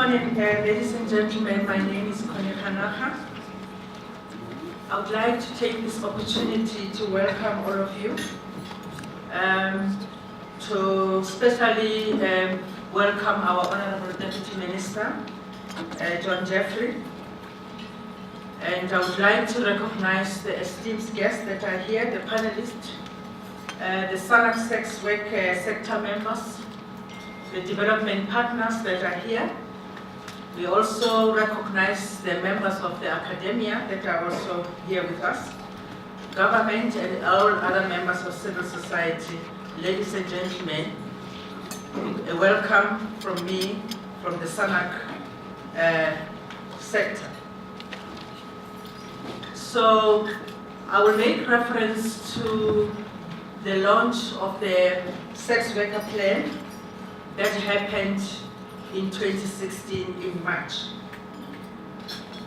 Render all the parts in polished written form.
morning, ladies and gentlemen. My name is Kone Kanaha. I would like to take this opportunity to welcome all of you, to especially welcome our Honorable Deputy Minister, John Jeffrey. And I would like to recognize the esteemed guests that are here, the panelists, the SANAC sex work sector members, the development partners that are here. We also recognize the members of the academia that are also here with us, government and all other members of civil society. Ladies and gentlemen, a welcome from me, from the SANAC sector. So I will make reference to the launch of the sex worker plan that happened in 2016 in March,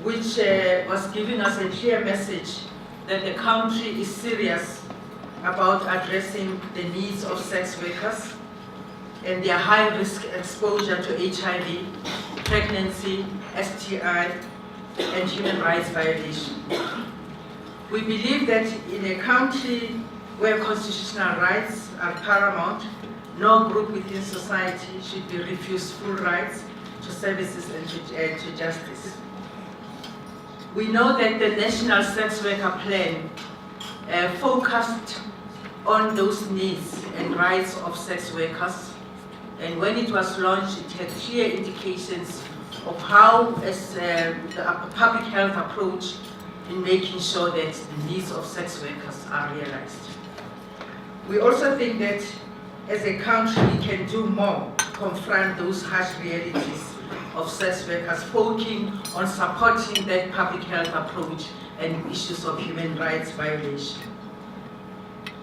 which was giving us a clear message that the country is serious about addressing the needs of sex workers and their high-risk exposure to HIV, pregnancy, STI, and human rights violation. We believe that in a country where constitutional rights are paramount, no group within society should be refused full rights to services and to justice. We know that the National Sex Worker Plan focused on those needs and rights of sex workers, and when it was launched, it had clear indications of how, as the public health approach in making sure that the needs of sex workers are realized. We also think that as a country, we can do more to confront those harsh realities of sex workers, focusing on supporting that public health approach and issues of human rights violation.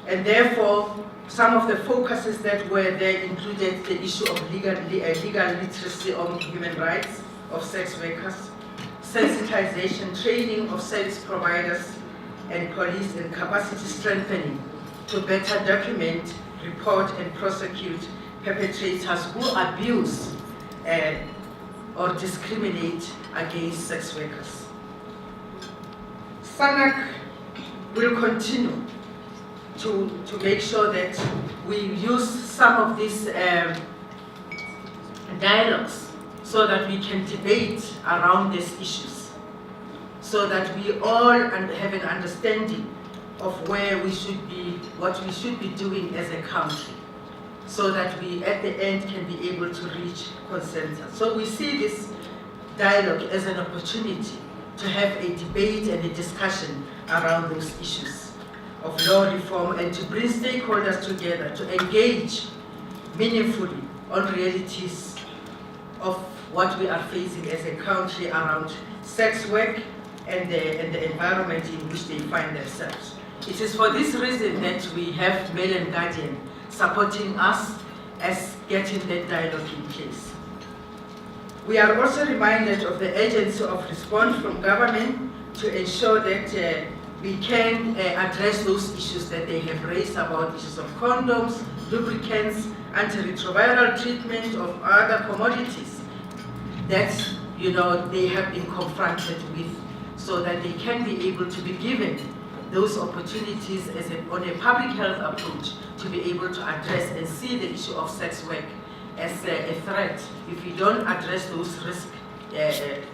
And therefore, some of the focuses that were there included the issue of legal literacy on human rights of sex workers, sensitization, training of service providers and police, and capacity strengthening to better document, report and prosecute perpetrators who abuse or discriminate against sex workers. SANAC will continue to make sure that we use some of these dialogues so that we can debate around these issues, so that we all have an understanding of where we should be, what we should be doing as a country, so that we at the end can be able to reach consensus. So we see this dialogue as an opportunity to have a debate and a discussion around those issues of law reform and to bring stakeholders together to engage meaningfully on realities of what we are facing as a country around sex work and the environment in which they find themselves. It is for this reason that we have Mail Guardian supporting us as getting that dialogue in place. We are also reminded of the urgency of response from government to ensure that we can address those issues that they have raised about issues of condoms, lubricants, antiretroviral treatment of other commodities that they have been confronted with, so that they can be able to be given those opportunities on a public health approach to be able to address and see the issue of sex work as a threat. If we don't address those risk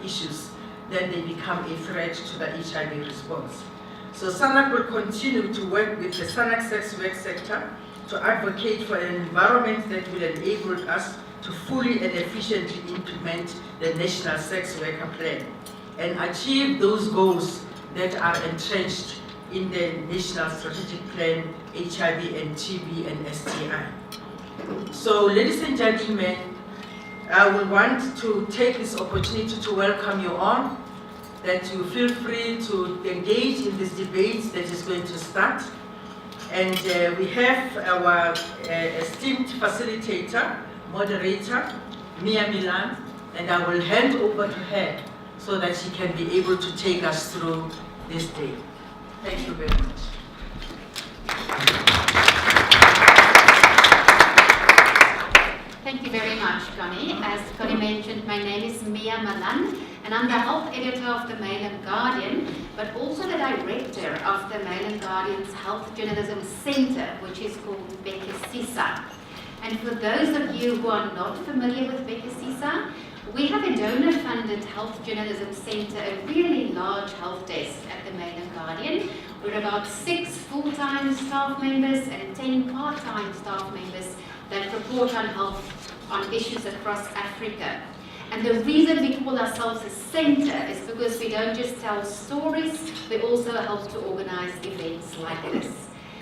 issues, then they become a threat to the HIV response. So SANAC will continue to work with the SANAC sex work sector to advocate for an environment that will enable us to fully and efficiently implement the National Sex Worker Plan and achieve those goals that are entrenched in the National Strategic Plan, HIV and TB and STI. So, ladies and gentlemen, I will want to take this opportunity to welcome you all, that you feel free to engage in this debate that is going to start. And we have our esteemed facilitator, moderator, Mia Milan, and I will hand over to her so that she can be able to take us through this day. Thank you very much. Thank you very much. Johnny. As Connie mentioned, my name is Mia Malan, and I'm the health editor of the Mail and Guardian, but also the director of the Mail and Guardian's Health Journalism Centre, which is called Bhekisisa. And for those of you who are not familiar with Bhekisisa, we have a donor-funded health journalism centre, a really large health desk at the Mail and Guardian. We're about 6 full-time staff members and 10 part-time staff members that report on health, on issues across Africa. And the reason we call ourselves a centre is because we don't just tell stories, we also help to organise events like this.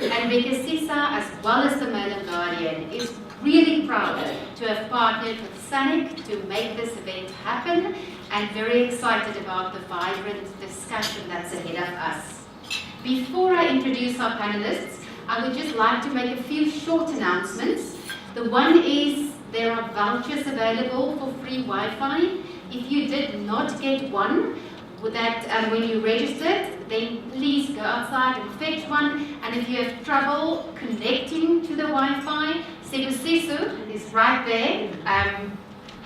And Bhekisisa, as well as the Mail and Guardian, is really proud to have partnered with SANIC to make this event happen, and very excited about the vibrant discussion that's ahead of us. Before I introduce our panelists, I would just like to make a few short announcements. The one is there are vouchers available for free Wi-Fi. If you did not get one, when you registered, then please go outside and fetch one. And if you have trouble connecting to the Wi-Fi, Sisu is right there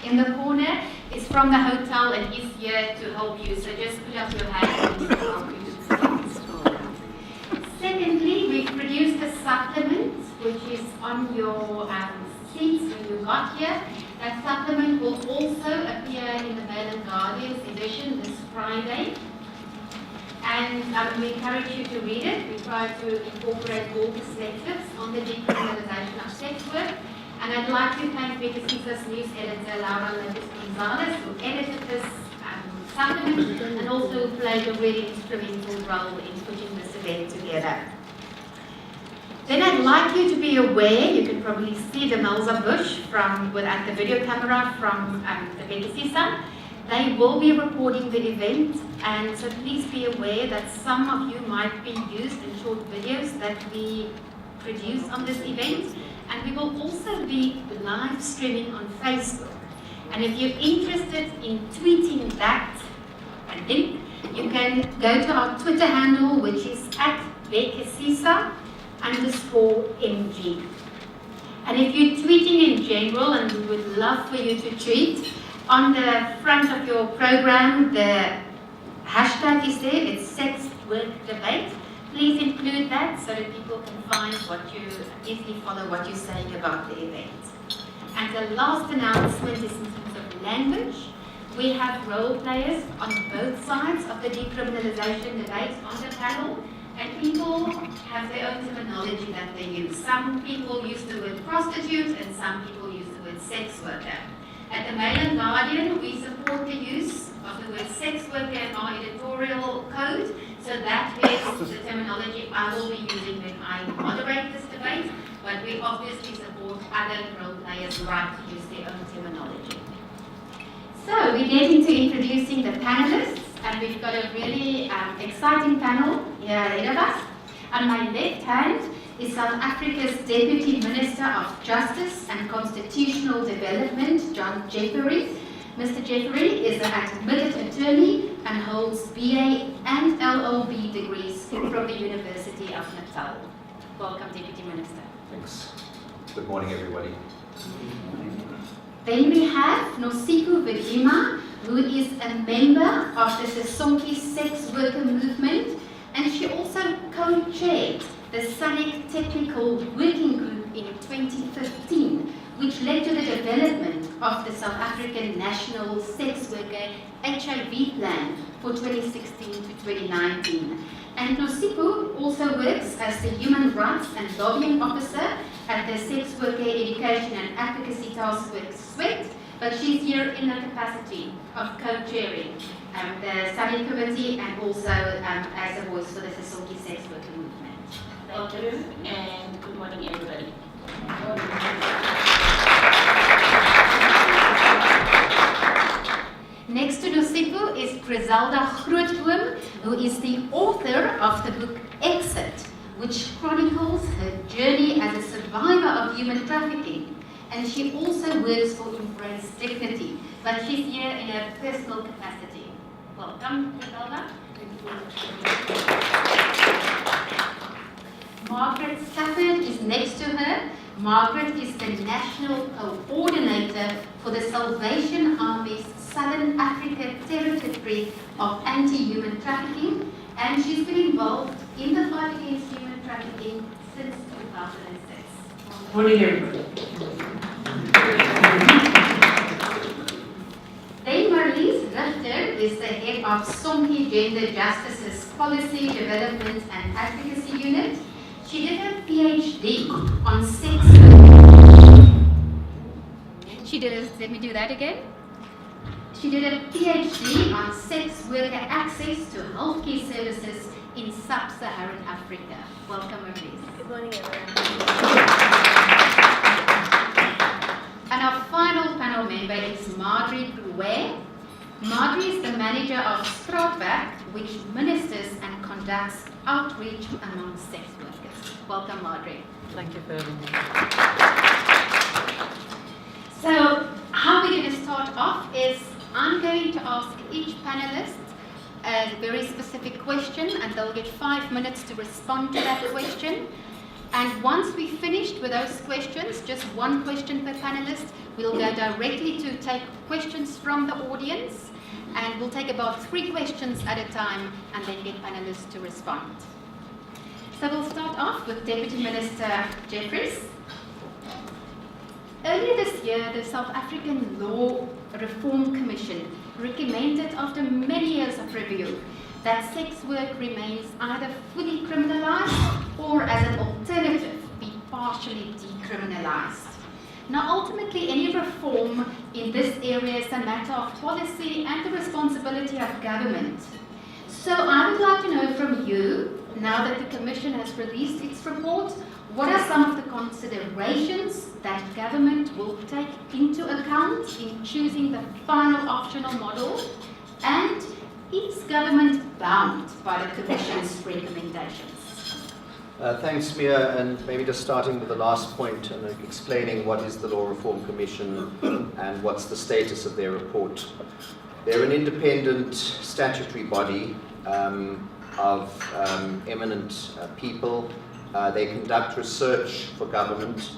in the corner. Is from the hotel and he's here to help you. So just put up your hand and he'll help you. Secondly, we've produced a supplement which is on your seats when you got here. That supplement will also appear in the Mail and Guardian's edition this Friday. And we encourage you to read it. We try to incorporate all perspectives on the decriminalisation of sex work. And I'd like to thank Bhekisisa's news editor, Laura Gonzalez, who edited this supplement and also played a really instrumental role in putting this event together. Then I'd like you to be aware, you can probably see the Melza Bush at the video camera from the Bhekisisa. They will be recording the event, and so please be aware that some of you might be used in short videos that we produce on this event. And we will also be live streaming on Facebook. And if you're interested in tweeting that link, you can go to our Twitter handle, which is @Bhekisisa_MG. And if you're tweeting in general, and we would love for you to tweet, on the front of your program, the hashtag is there, it's Sex Work Debate. Please include that so that people can find easily follow what you're saying about the event. And the last announcement is in terms of language. We have role players on both sides of the decriminalisation debate on the panel, and people have their own terminology that they use. Some people use the word prostitute and some people use the word sex worker. At the Mail and Guardian, we support the use of the word sex worker in our editorial code, so that is the terminology I will be using when I moderate this debate, but we obviously support other role players' right to use their own terminology. So we get into introducing the panelists, and we've got a really exciting panel here ahead of us. On my left hand is South Africa's Deputy Minister of Justice and Constitutional Development, John Jeffery. Mr. Jeffery is an admitted attorney and holds BA and LLB degrees from the University of Natal. Welcome, Deputy Minister. Thanks. Good morning, everybody. Then we have Nosiko Vajima, who is a member of the Sesonke sex worker movement, and she also co-chaired the SANIC Technical Working Group in 2015, which led to the development of the South African National Sex Worker HIV Plan for 2016 to 2019. And Nosiko also works as the Human Rights and Lobbying Officer at the Sex Worker Education and Advocacy Task Force SWET, but she's here in the capacity of co-chairing the SANIC committee and also as a voice for the Sesonke sex worker movement. Thank you, and good morning, everybody. Next to Nosiko is Griselda Grootboom, who is the author of the book Exit, which chronicles her journey as a survivor of human trafficking. And she also works for Embrace Dignity, but she's here in a personal capacity. Welcome, Griselda. Margaret Stafford is next to her. Margaret is the National Coordinator for the Salvation Army's Southern Africa Territory of Anti-Human Trafficking, and she's been involved in the fight against human trafficking since 2006. Morning, everybody. Then Marlies Richter is the head of Sonke Gender Justice's Policy Development and Advocacy Unit. She did a PhD on sex. Let me do that again. She did a PhD on sex worker access to healthcare services in sub-Saharan Africa. Welcome, Marlies. Good morning, everyone. And our final panel member is Marjorie Brouwer. Marjorie is the manager of Straatwerk, which ministers and conducts outreach among sex workers. Welcome, Marjorie. Thank you for having me. So, how we're going to start off is I'm going to ask each panelist a very specific question, and they'll get 5 minutes to respond to that question. And once we've finished with those questions, just one question per panelist, we'll go directly to take questions from the audience, and we'll take about 3 questions at a time and then get panelists to respond. So we'll start off with Deputy Minister Jeffries. Earlier this year, the South African Law Reform Commission recommended, after many years of review, that sex work remains either fully criminalized or, as an alternative, be partially decriminalized. Now, ultimately, any reform in this area is a matter of policy and the responsibility of government. So I would like to know from you, now that the Commission has released its report, what are some of the considerations that government will take into account in choosing the final optional model? And is government bound by the Commission's recommendations? Thanks, Mia, and maybe just starting with the last point and explaining what is the Law Reform Commission and what's the status of their report. They're an independent statutory body of eminent people. They conduct research for government.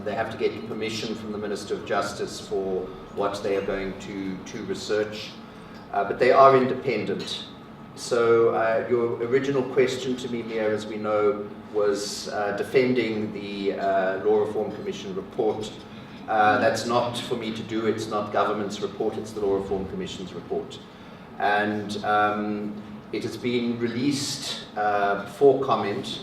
They have to get permission from the Minister of Justice for what they are going to research. But they are independent. So your original question to me, Mia, as we know, was defending the Law Reform Commission report. That's not for me to do. It's not government's report. It's the Law Reform Commission's report. And it has been released for comment.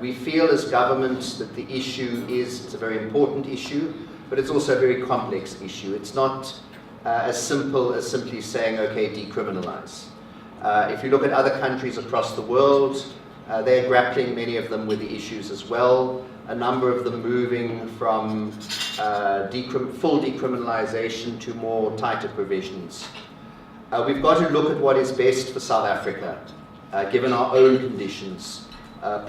We feel as government that the issue it's a very important issue, but it's also a very complex issue. It's not as simple as simply saying, okay, decriminalise. If you look at other countries across the world, they're grappling, many of them, with the issues as well. A number of them moving from full decriminalisation to more tighter provisions. We've got to look at what is best for South Africa, given our own conditions.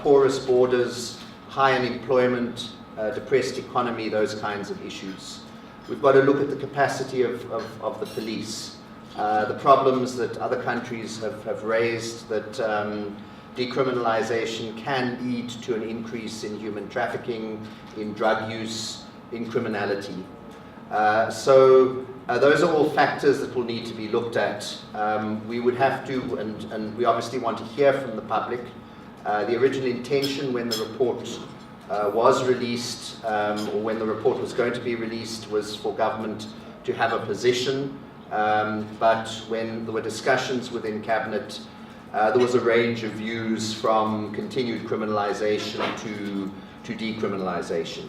Porous borders, high unemployment, depressed economy, those kinds of issues. We've got to look at the capacity of the police, the problems that other countries have raised, that decriminalisation can lead to an increase in human trafficking, in drug use, in criminality. So those are all factors that will need to be looked at. We would have to, and we obviously want to hear from the public. The original intention when the report was released, or when the report was going to be released, was for government to have a position, but when there were discussions within Cabinet, there was a range of views from continued criminalisation to decriminalisation.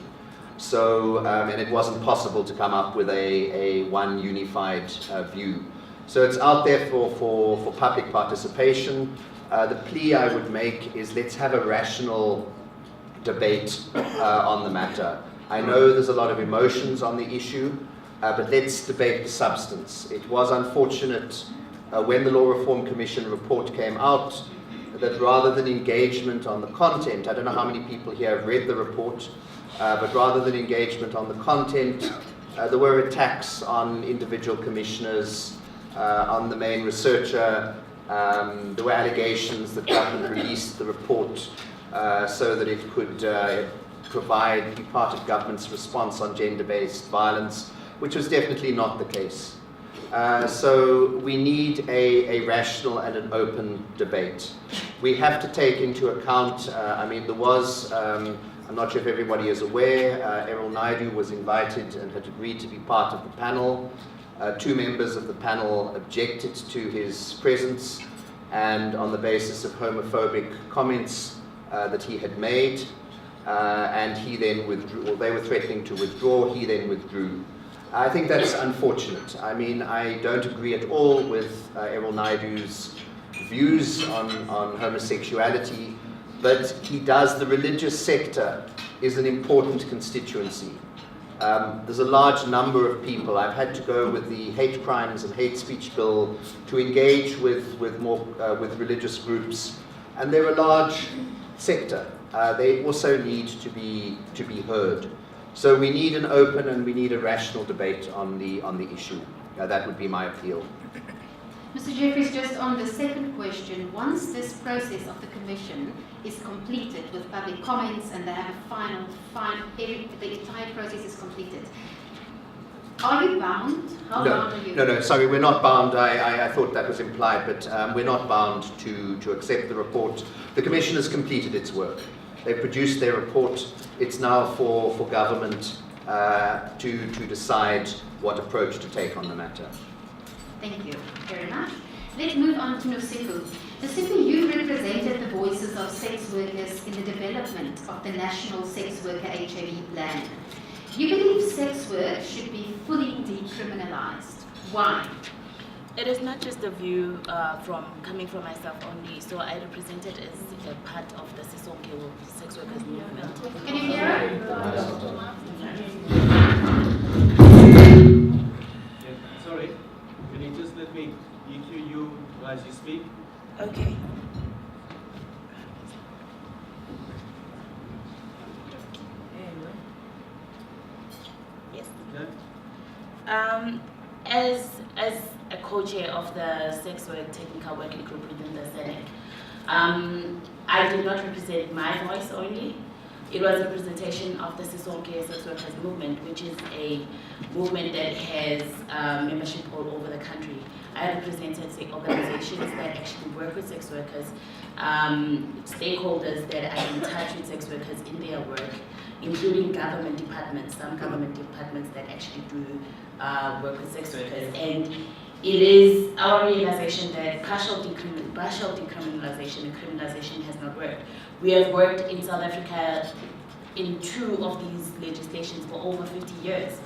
So, and it wasn't possible to come up with a one unified view. So it's out there for public participation. The plea I would make is, let's have a rational debate on the matter. I know there's a lot of emotions on the issue, but let's debate the substance. It was unfortunate when the Law Reform Commission report came out that rather than engagement on the content, I don't know how many people here have read the report, but rather than engagement on the content, there were attacks on individual commissioners, on the main researcher. There were allegations that government released the report so that it could be part of government's response on gender-based violence, which was definitely not the case. So we need a rational and an open debate. We have to take into account, there was, I'm not sure if everybody is aware, Errol Naidu was invited and had agreed to be part of the panel. 2 members of the panel objected to his presence, and on the basis of homophobic comments that he had made, and he then withdrew, or they were threatening to withdraw, he then withdrew. I think that's unfortunate. I don't agree at all with Errol Naidu's views on homosexuality, but the religious sector is an important constituency. There's a large number of people. I've had to go with the hate crimes and hate speech bill to engage with religious groups, and they're a large sector. They also need to be heard. So we need an open and we need a rational debate on the issue. That would be my appeal. Mr. Jeffries, just on the second question, once this process of the Commission is completed with public comments and they have a the entire process is completed, are you bound? How bound are you? No, sorry, we're not bound. I thought that was implied, but we're not bound to accept the report. The Commission has completed its work. They've produced their report. It's now for government to decide what approach to take on the matter. Thank you very much. Let's move on to Nosipu. Nosipu, you represented the voices of sex workers in the development of the National Sex Worker HIV Plan. You believe sex work should be fully decriminalised. Why? It is not just a view coming from myself only. So I represented as a part of the Sisonke sex workers movement. Can you hear it? Yeah, sorry, can you just let me EQ you as you speak? Okay. Yes. Okay. As a co-chair of the Sex Work Technical Working Group within the Senate, I did not represent my voice only. It was a presentation of the Sisonke Sex Workers Movement, which is a movement that has membership all over the country. I represented organizations that actually work with sex workers, stakeholders that are in touch with sex workers in their work, including government departments, some government departments that actually do work with sex workers. And it is our realization that partial decriminalization and criminalization has not worked. We have worked in South Africa in 2 of these legislations for over 50 years.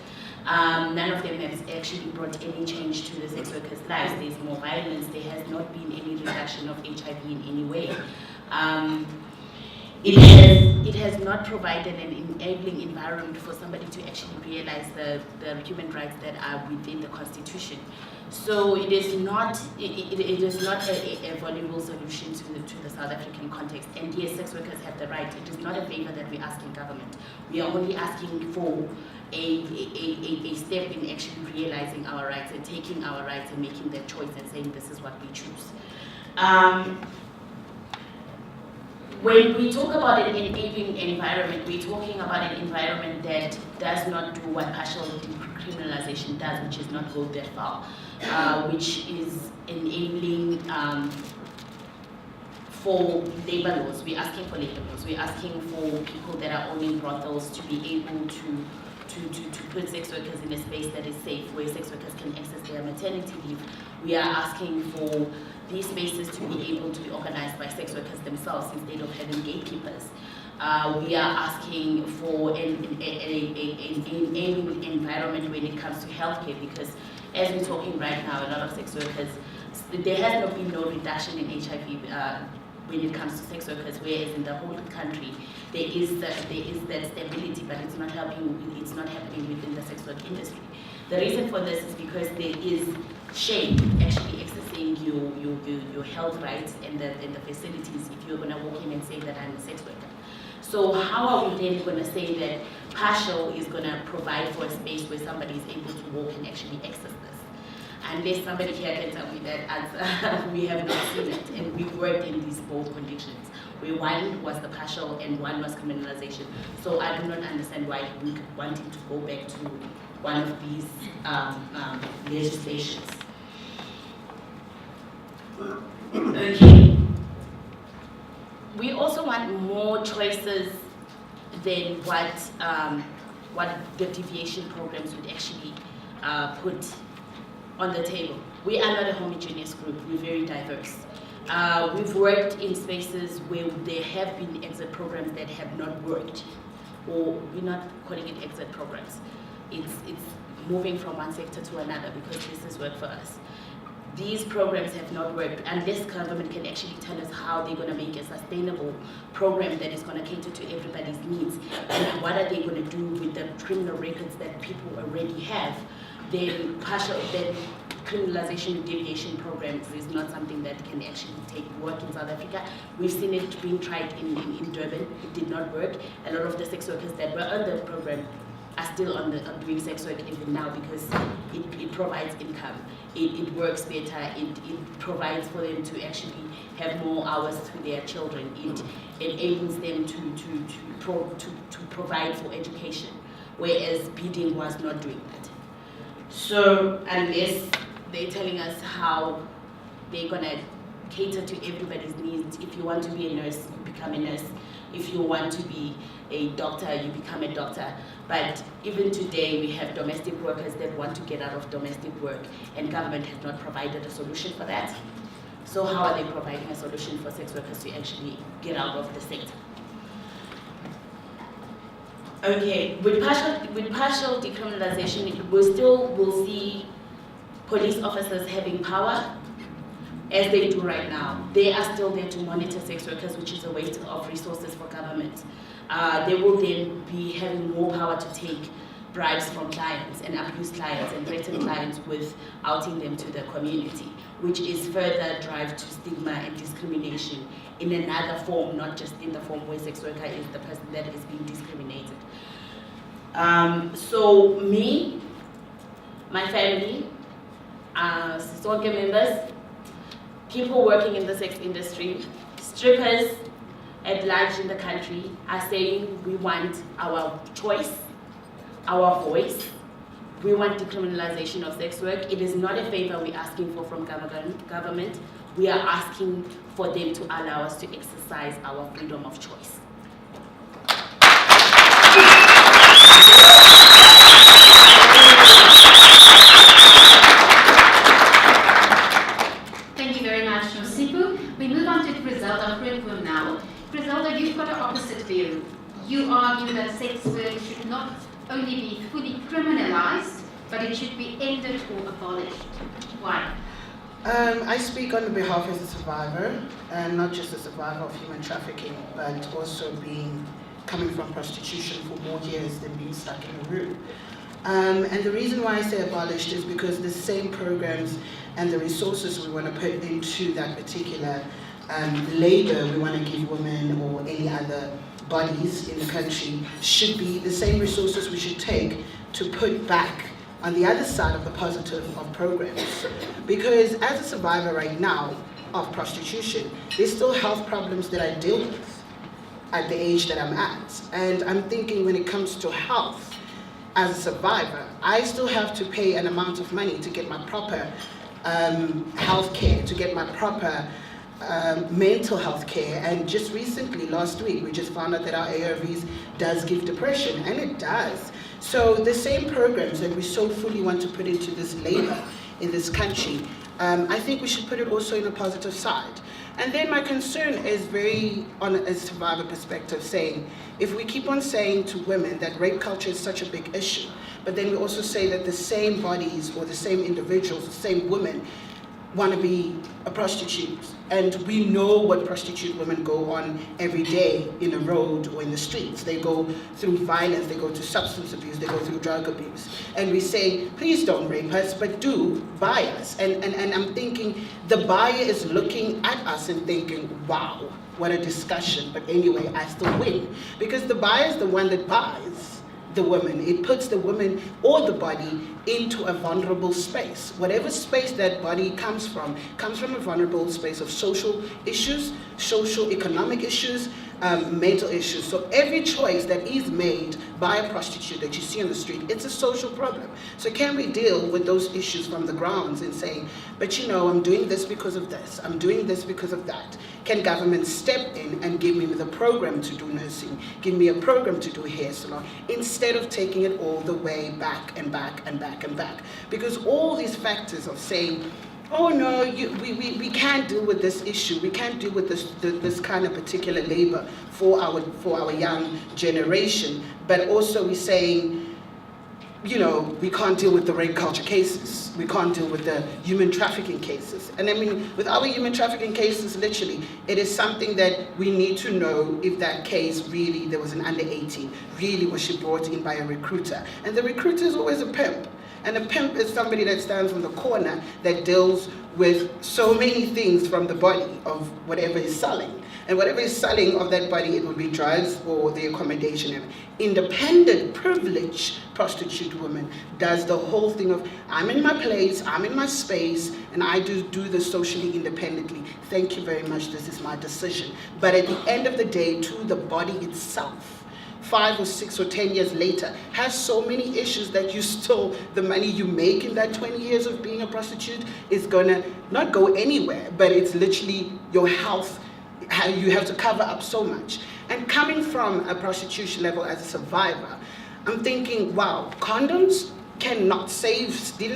None of them has actually brought any change to the sex workers' lives. There's more violence. There has not been any reduction of HIV in any way. It has not provided an enabling environment for somebody to actually realize the human rights that are within the Constitution. So it is not a valuable solution to the South African context. And yes, sex workers have the right. It is not a favor that we're asking government. We are only asking for a step in actually realizing our rights and taking our rights and making that choice and saying this is what we choose. When we talk about an enabling environment, we're talking about an environment that does not do what partial decriminalization does, which is not go that far, which is enabling for labor laws. We're asking for labor laws. We're asking for people that are owning brothels to be able to put sex workers in a space that is safe, where sex workers can access their maternity leave. We are asking for these spaces to be able to be organized by sex workers themselves instead of having gatekeepers. We are asking for an enabling environment when it comes to healthcare, because as we're talking right now, a lot of sex workers, there has not been no reduction in HIV when it comes to sex workers, whereas in the whole country there is that stability, but it's not happening within the sex work industry. The reason for this is because there is shame actually accessing your health rights and the facilities if you're going to walk in and say that I'm a sex worker. So how are we then going to say that partial is going to provide for a space where somebody is able to walk and actually access this? Unless somebody here can tell me that answer, we have not seen it, and we've worked in these both conditions. where one was the partial and one was criminalization. So I do not understand why we wanting to go back to one of these legislations. Okay. We also want more choices than what the deviation programs would actually put on the table. We are not a homogeneous group, we're very diverse. We've worked in spaces where there have been exit programs that have not worked, or we're not calling it exit programs. It's moving from one sector to another because this has worked for us. These programs have not worked unless government can actually tell us how they're going to make a sustainable program that is going to cater to everybody's needs, and what are they going to do with the criminal records that people already have. Then criminalization deviation programs is not something that can actually work in South Africa. We've seen it being tried in Durban. It did not work. A lot of the sex workers that were on the program are still on doing sex work even now because it provides income. It works better. It provides for them to actually have more hours to their children. It enables them to provide for education, whereas bidding was not doing that. So unless they're telling us how they're gonna cater to everybody's needs, if you want to be a nurse, you become a nurse. If you want to be a doctor, you become a doctor. But even today, we have domestic workers that want to get out of domestic work, and government has not provided a solution for that. So how are they providing a solution for sex workers to actually get out of the sector? Okay, with partial decriminalization, we still will see police officers having power, as they do right now. They are still there to monitor sex workers, which is a waste of resources for government. They will then be having more power to take bribes from clients and abuse clients and threaten clients with outing them to the community, which is further drive to stigma and discrimination in another form, not just in the form where sex worker is the person that is being discriminated. So me, my family, Sisonke members, people working in the sex industry, strippers at large in the country are saying we want our choice, our voice. We want decriminalization of sex work. It is not a favor we're asking for from government. We are asking for them to allow us to exercise our freedom of choice. Thank you very much, Nosipu. We move on to Griselda Groenboom now. Griselda, you've got an opposite view. You argue that sex work should not only be fully criminalized, but it should be ended or abolished. Why? I speak on behalf of a survivor, and not just a survivor of human trafficking, but also coming from prostitution for more years than being stuck in a room. And the reason why I say abolished is because the same programs and the resources we want to put into that particular labor we want to give women or any other bodies in the country should be the same resources we should take to put back on the other side of the positive of programs. Because as a survivor right now of prostitution, there's still health problems that I deal with at the age that I'm at. And I'm thinking when it comes to health, as a survivor, I still have to pay an amount of money to get my proper health care, to get my proper mental health care. And just recently, last week, we just found out that our ARVs does give depression, and it does. So the same programs that we so fully want to put into this labor in this country, I think we should put it also in a positive side. And then my concern is very on a survivor perspective, saying, if we keep on saying to women that rape culture is such a big issue, but then we also say that the same bodies or the same individuals, the same women, want to be a prostitute. And we know what prostitute women go on every day in the road or in the streets. They go through violence, they go through substance abuse, they go through drug abuse. And we say, please don't rape us, but do buy us. And I'm thinking the buyer is looking at us and thinking, wow, what a discussion. But anyway, I still win. Because the buyer is the one that buys the woman. It puts the woman or the body into a vulnerable space. Whatever space that body comes from a vulnerable space of social issues, social economic issues, mental issues. So every choice that is made by a prostitute that you see on the street, it's a social problem. So can we deal with those issues from the grounds and saying, but you know, I'm doing this because of this, I'm doing this because of that. Can government step in and give me the program to do nursing, give me a program to do hair salon, instead of taking it all the way back and back and back and back? Because all these factors of saying, oh no, we can't deal with this issue, we can't deal with this kind of particular labor for our young generation, but also we're saying, you know, we can't deal with the rape culture cases, we can't deal with the human trafficking cases. And I mean, with our human trafficking cases, literally, it is something that we need to know if that case really, there was an under 18, really was she brought in by a recruiter. And the recruiter is always a pimp. And a pimp is somebody that stands on the corner that deals with so many things from the body of whatever he's selling. And whatever he's selling of that body, it will be drugs or the accommodation. And independent, privileged prostitute woman does the whole thing of, I'm in my place, I'm in my space, and I do this socially independently. Thank you very much, this is my decision. But at the end of the day, to the body itself, 5 or 6 or 10 years later, has so many issues that you still, the money you make in that 20 years of being a prostitute is gonna not go anywhere, but it's literally your health, how you have to cover up so much. And coming from a prostitution level as a survivor, I'm thinking, wow, condoms didn't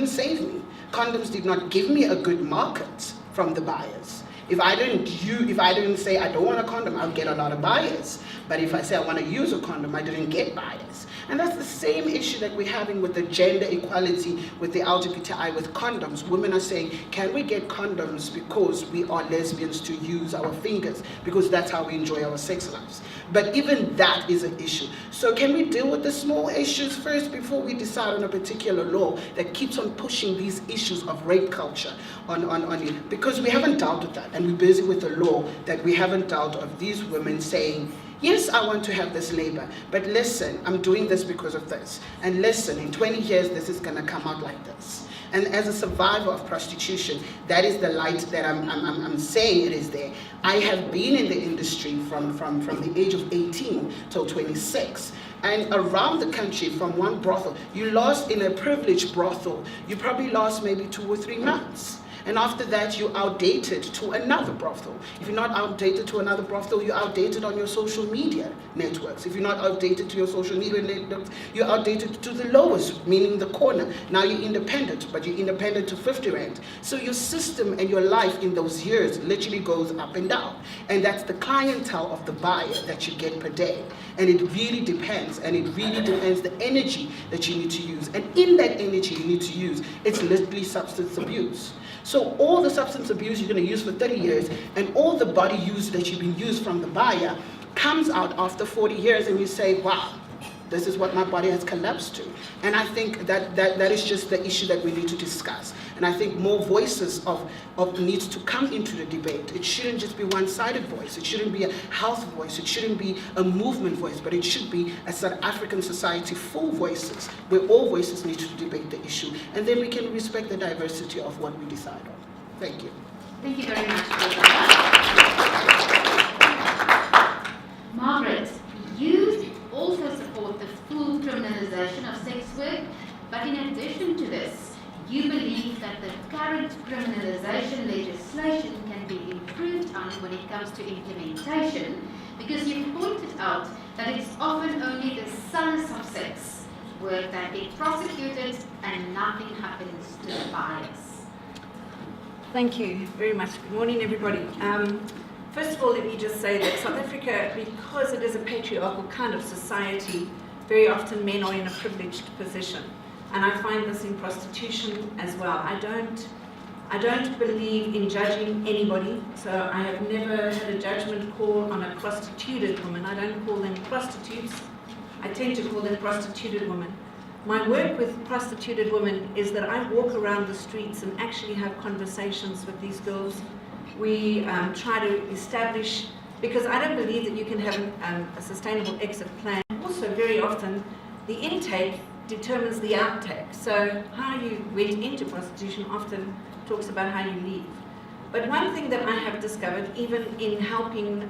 save me. Condoms did not give me a good market from the buyers. If I didn't say I don't want a condom, I'll get a lot of buyers. But if I say I want to use a condom, I didn't get buyers. And that's the same issue that we're having with the gender equality, with the LGBTI, with condoms. Women are saying, can we get condoms because we are lesbians to use our fingers, because that's how we enjoy our sex lives. But even that is an issue. So can we deal with the small issues first before we decide on a particular law that keeps on pushing these issues of rape culture on you? Because we haven't dealt with that, and we're busy with the law that we haven't dealt of these women saying, yes, I want to have this labor, but listen, I'm doing this because of this. And listen, in 20 years, this is gonna come out like this. And as a survivor of prostitution, that is the light that I'm saying it is there. I have been in the industry from the age of 18 till 26. And around the country, from one brothel, you lost in a privileged brothel, you probably lost maybe 2 or 3 months. And after that, you're outdated to another brothel. If you're not outdated to another brothel, you're outdated on your social media networks. If you're not outdated to your social media networks, you're outdated to the lowest, meaning the corner. Now you're independent, but you're independent to 50 rand. So your system and your life in those years literally goes up and down. And that's the clientele of the buyer that you get per day. And it really depends, the energy that you need to use. And in that energy you need to use, it's literally substance abuse. So all the substance abuse you're going to use for 30 years and all the body use that you've been used from the buyer comes out after 40 years and you say, wow, this is what my body has collapsed to. And I think that is just the issue that we need to discuss. And I think more voices of needs to come into the debate. It shouldn't just be one-sided voice. It shouldn't be a health voice. It shouldn't be a movement voice, but it should be a South African society full voices, where all voices need to debate the issue. And then we can respect the diversity of what we decide on. Thank you. Thank you very much for that. Margaret, you also support the full criminalisation of sex work, but in addition to this, you believe that the current criminalisation legislation can be improved on when it comes to implementation, because you've pointed out that it's often only the sons of sex work that get prosecuted and nothing happens to the buyers. Thank you very much. Good morning, everybody. First of all, let me just say that South Africa, because it is a patriarchal kind of society, very often men are in a privileged position. And I find this in prostitution as well. I don't believe in judging anybody, so I have never had a judgment call on a prostituted woman. I don't call them prostitutes. I tend to call them prostituted women. My work with prostituted women is that I walk around the streets and actually have conversations with these girls. We try to establish, because I don't believe that you can have a sustainable exit plan. Also, very often, the intake determines the outtake. So how you went into prostitution often talks about how you leave. But one thing that I have discovered, even in helping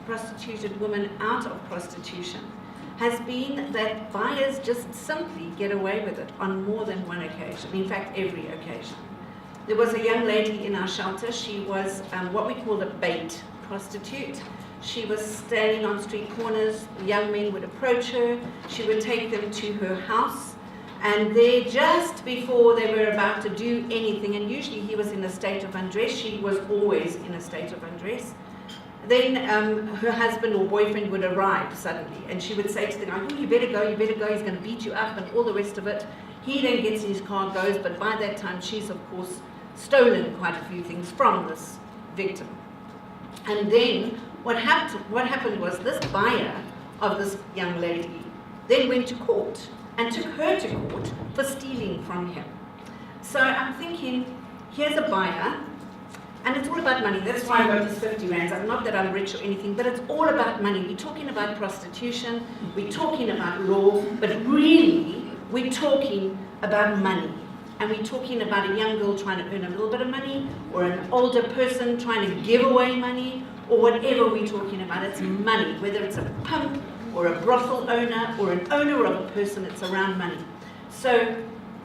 prostituted women out of prostitution, has been that buyers just simply get away with it on more than one occasion, in fact every occasion. There was a young lady in our shelter. She was what we call a bait prostitute. She was standing on street corners. Young men would approach her. She would take them to her house. And there, just before they were about to do anything, and usually he was in a state of undress, she was always in a state of undress, then her husband or boyfriend would arrive suddenly, and she would say to the guy, oh, you better go, he's going to beat you up, and all the rest of it. He then gets in his car, goes, but by that time she's, of course, stolen quite a few things from this victim. And then what happened was this buyer of this young lady then went to court and took her to court for stealing from him. So I'm thinking, here's a buyer, and it's all about money. That's why I wrote this 50 rands. Not that I'm rich or anything, but it's all about money. We're talking about prostitution, we're talking about law, but really, we're talking about money. And we're talking about a young girl trying to earn a little bit of money, or an older person trying to give away money, or whatever we're talking about. It's money, whether it's a pimp, or a brothel owner, or an owner of a person, it's around money. So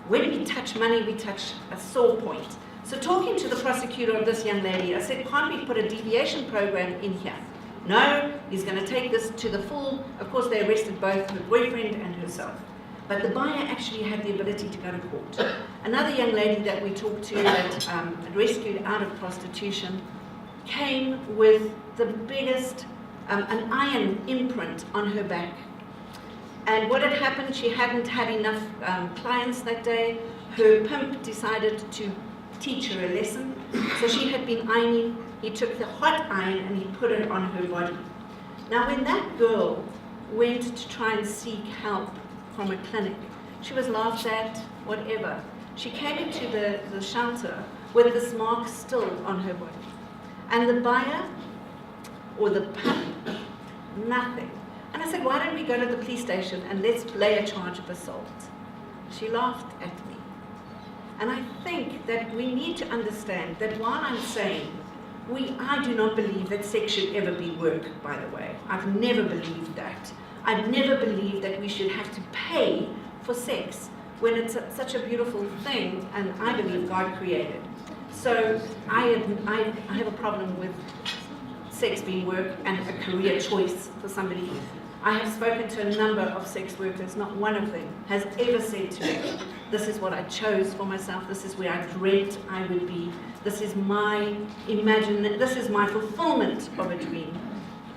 when we touch money, we touch a sore point. So talking to the prosecutor of this young lady, I said, can't we put a deviation program in here? No, he's going to take this to the full. Of course, they arrested both her boyfriend and herself. But the buyer actually had the ability to go to court. Another young lady that we talked to that rescued out of prostitution came with the biggest an iron imprint on her back. And what had happened, she hadn't had enough clients that day. Her pimp decided to teach her a lesson. So she had been ironing. He took the hot iron and he put it on her body. Now when that girl went to try and seek help from a clinic, she was laughed at, whatever. She came into the shelter with this mark still on her body. And the buyer, or the pimp, nothing. And I said, why don't we go to the police station and let's lay a charge of assault? She laughed at me. And I think that we need to understand that while I'm saying, I do not believe that sex should ever be work, by the way. I've never believed that. I've never believed that we should have to pay for sex when it's such a beautiful thing, and I believe God created. So I have a problem with sex being work and a career choice for somebody. I have spoken to a number of sex workers. Not one of them has ever said to me, this is what I chose for myself, this is where I dreamt I would be, this is my fulfillment of a dream.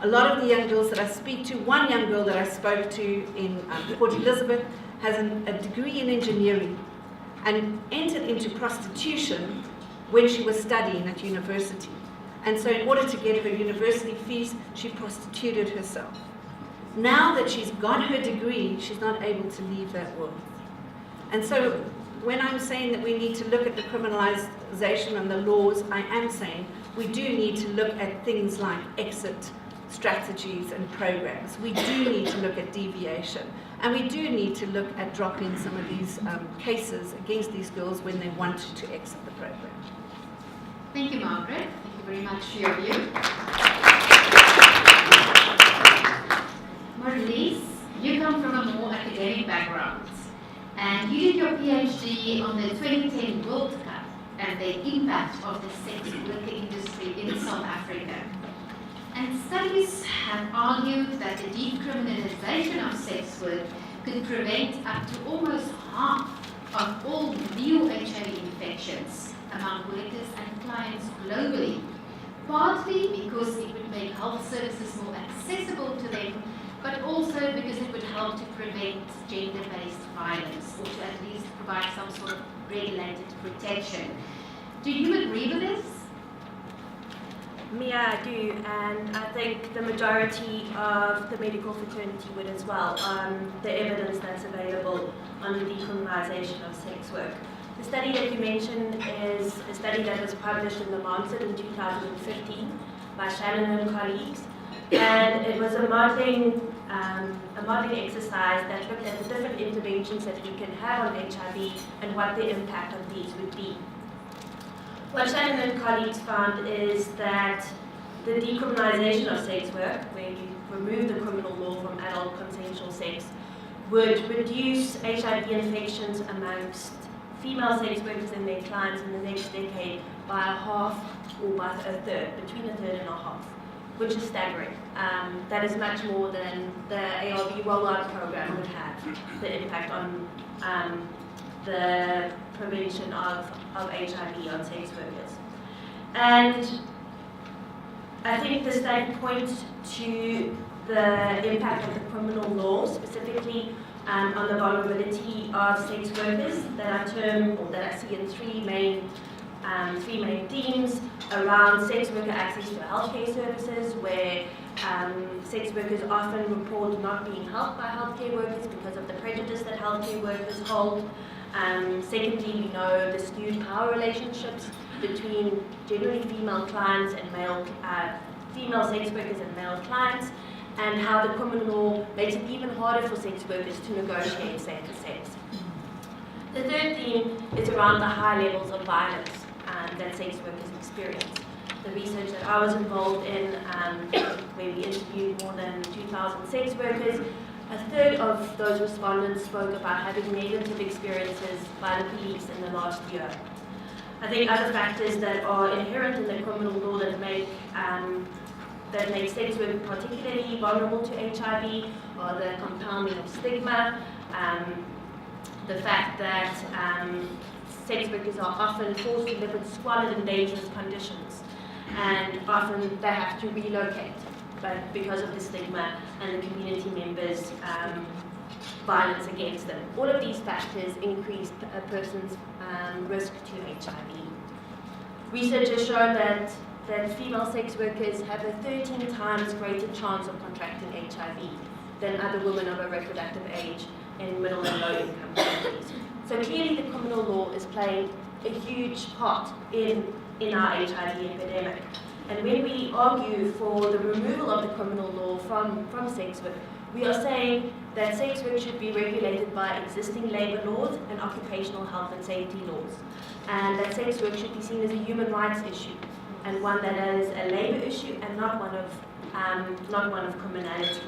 A lot of the young girls that I speak to, one young girl that I spoke to in Port Elizabeth has a degree in engineering and entered into prostitution when she was studying at university. And so in order to get her university fees, she prostituted herself. Now that she's got her degree, she's not able to leave that world. And so when I'm saying that we need to look at the criminalization and the laws, I am saying we do need to look at things like exit strategies and programs. We do need to look at deviation. And we do need to look at dropping some of these cases against these girls when they want to exit the program. Thank you, Margaret. Thank you very much for your view. Marlies, you come from a more academic background, and you did your PhD on the 2010 World Cup and the impact of the sex worker industry in South Africa. And studies have argued that the decriminalisation of sex work could prevent up to almost half of all new HIV infections among workers and clients globally, partly because it would make health services more accessible to them, but also because it would help to prevent gender-based violence, or to at least provide some sort of regulated protection. Do you agree with this? Mia, I do, and I think the majority of the medical fraternity would as well, on the evidence that's available on the decriminalisation of sex work. The study that you mentioned is a study that was published in the Lancet in 2015 by Shannon and colleagues, and it was a modelling a modelling exercise that looked at the different interventions that we can have on HIV and what the impact of these would be. What Shannon and colleagues found is that the decriminalisation of sex work, where you remove the criminal law from adult consensual sex, would reduce HIV infections amongst female sex workers and their clients in the next decade by a half or by a third, between a third and a half, which is staggering. That is much more than the ARV rollout program would have, the impact on the prevention of HIV on sex workers. And I think the study points to the impact of the criminal law, specifically on the vulnerability of sex workers that I see in three main themes around sex worker access to healthcare services, where sex workers often report not being helped by healthcare workers because of the prejudice that healthcare workers hold. Secondly, we know the skewed power relationships between generally female clients and female sex workers and male clients, and how the criminal law makes it even harder for sex workers to negotiate safer sex. The third theme is around the high levels of violence that sex workers experience. The research that I was involved in, where we interviewed more than 2,000 sex workers, a third of those respondents spoke about having negative experiences by the police in the last year. I think other factors that are inherent in the criminal law that make sex work particularly vulnerable to HIV are the compounding of stigma, the fact that sex workers are often forced to live in squalid and dangerous conditions, and often they have to relocate, but because of the stigma and the community members' violence against them. All of these factors increase a person's risk to HIV. Research has shown that female sex workers have a 13 times greater chance of contracting HIV than other women of a reproductive age in middle and low income countries. So clearly the criminal law is playing a huge part in our HIV epidemic. And when we argue for the removal of the criminal law from sex work, we are saying that sex work should be regulated by existing labour laws and occupational health and safety laws, and that sex work should be seen as a human rights issue, and one that is a labour issue and not one of criminality.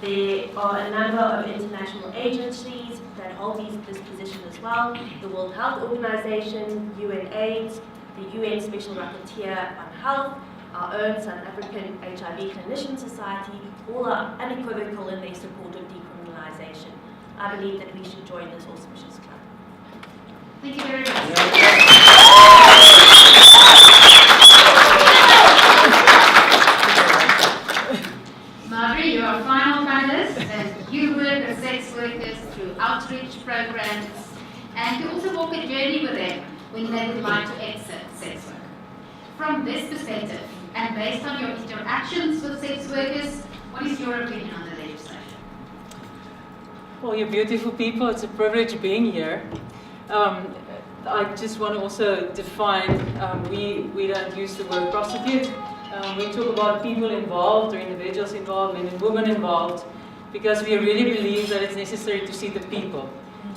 There are a number of international agencies that hold this position as well: the World Health Organization, UNAIDS, the UN Special Rapporteur on Health, our own South African HIV Clinician Society. All are unequivocal in their support of decriminalisation. I believe that we should join this auspicious club. Thank you very much. Marjorie, you are final panelist, and you work with sex workers through outreach programs, and you also walk a journey with them when they would like to exit sex work. From this perspective, and based on your interactions with sex workers, what is your opinion on the legislation? Well, you beautiful people, it's a privilege being here. I just want to also define, we don't use the word prostitute. We talk about people involved or individuals involved, men and women involved, because we really believe that it's necessary to see the people.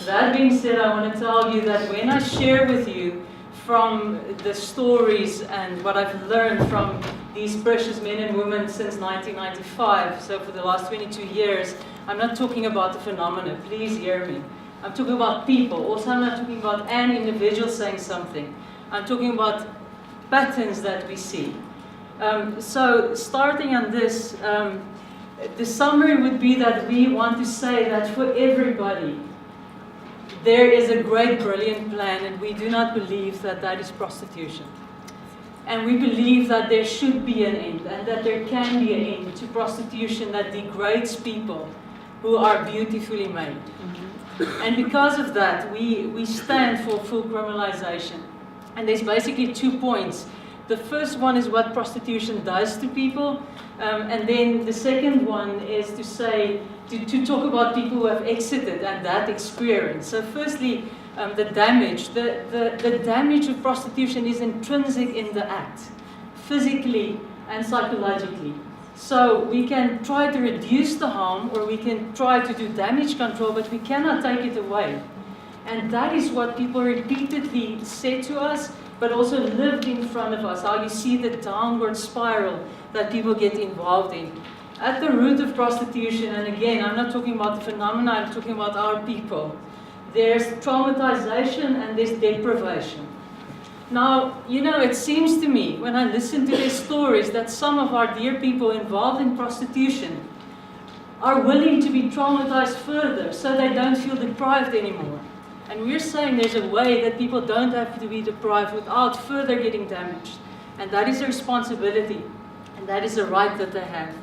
That being said, I want to tell you that when I share with you from the stories and what I've learned from these precious men and women since 1995, so for the last 22 years, I'm not talking about the phenomena, please hear me. I'm talking about people. Also, I'm not talking about an individual saying something. I'm talking about patterns that we see. So starting on this, the summary would be that we want to say that for everybody, there is a great, brilliant plan, and we do not believe that that is prostitution. And we believe that there should be an end, and that there can be an end to prostitution that degrades people who are beautifully made. And because of that, we stand for full criminalization. And there's basically 2 points. The first one is what prostitution does to people, and then the second one is to say, to talk about people who have exited and that experience. So firstly, the damage. The damage of prostitution is intrinsic in the act, physically and psychologically. So we can try to reduce the harm, or we can try to do damage control, but we cannot take it away. And that is what people repeatedly said to us, but also lived in front of us, how you see the downward spiral that people get involved in. At the root of prostitution, and again, I'm not talking about the phenomena, I'm talking about our people. There's traumatization and there's deprivation. Now, you know, it seems to me, when I listen to their stories, that some of our dear people involved in prostitution are willing to be traumatized further so they don't feel deprived anymore. And we're saying there's a way that people don't have to be deprived without further getting damaged. And that is a responsibility, and that is a right that they have.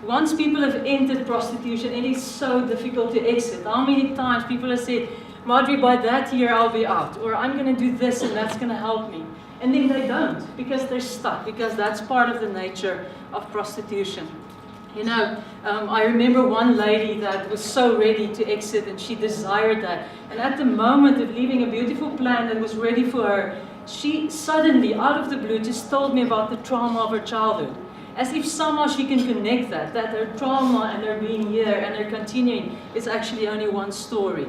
Once people have entered prostitution, it is so difficult to exit. How many times people have said, Marjorie, by that year I'll be out, or I'm going to do this and that's going to help me. And then they don't, because they're stuck, because that's part of the nature of prostitution. You know, I remember one lady that was so ready to exit, and she desired that. And at the moment of leaving a beautiful plan that was ready for her, she suddenly, out of the blue, just told me about the trauma of her childhood. As if somehow she can connect that her trauma and her being here and her continuing is actually only one story.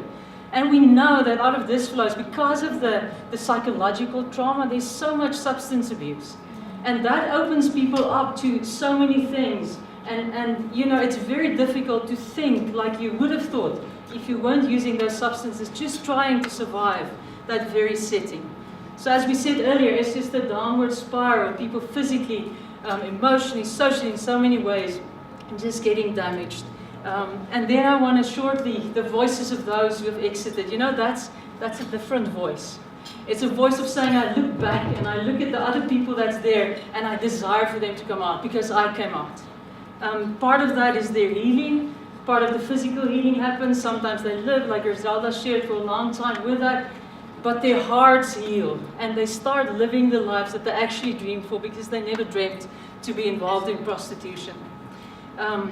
And we know that out of this flows, because of the psychological trauma, there's so much substance abuse. And that opens people up to so many things. And you know, it's very difficult to think like you would have thought if you weren't using those substances, just trying to survive that very setting. So as we said earlier, it's just a downward spiral, people physically, emotionally, socially, in so many ways, just getting damaged. And then I want to shortly, the voices of those who have exited, you know, that's a different voice. It's a voice of saying, I look back and I look at the other people that's there and I desire for them to come out because I came out. Part of that is their healing. Part of the physical healing happens. Sometimes they live, like Griselda shared, for a long time with that. But their hearts heal and they start living the lives that they actually dreamed for because they never dreamt to be involved in prostitution. On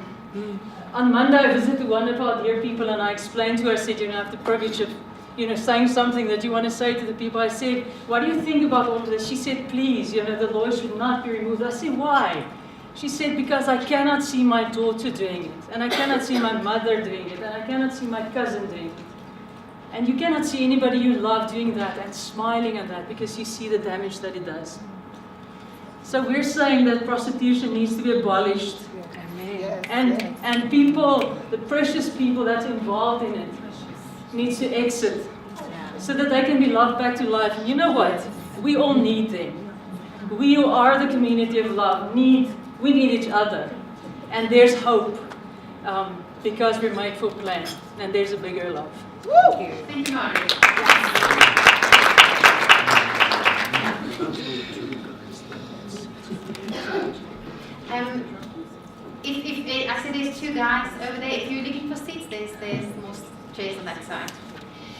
Monday, I visited one of our dear people and I explained to her, I said, you know, I have the privilege of, you know, saying something that you want to say to the people. I said, what do you think about all of this? She said, please, you know, the law should not be removed. I said, why? She said, because I cannot see my daughter doing it, and I cannot see my mother doing it, and I cannot see my cousin doing it. And you cannot see anybody you love doing that and smiling at that because you see the damage that it does. So we're saying that prostitution needs to be abolished. And people, the precious people that's involved in it, needs to exit so that they can be loved back to life. And you know what? We all need them. We who are the community of love we need each other. And there's hope because we're made for plan. And there's a bigger love. Thank you. Thank you, Margaret. I see there's two guys over there. If you're looking for seats, there's more chairs on that side.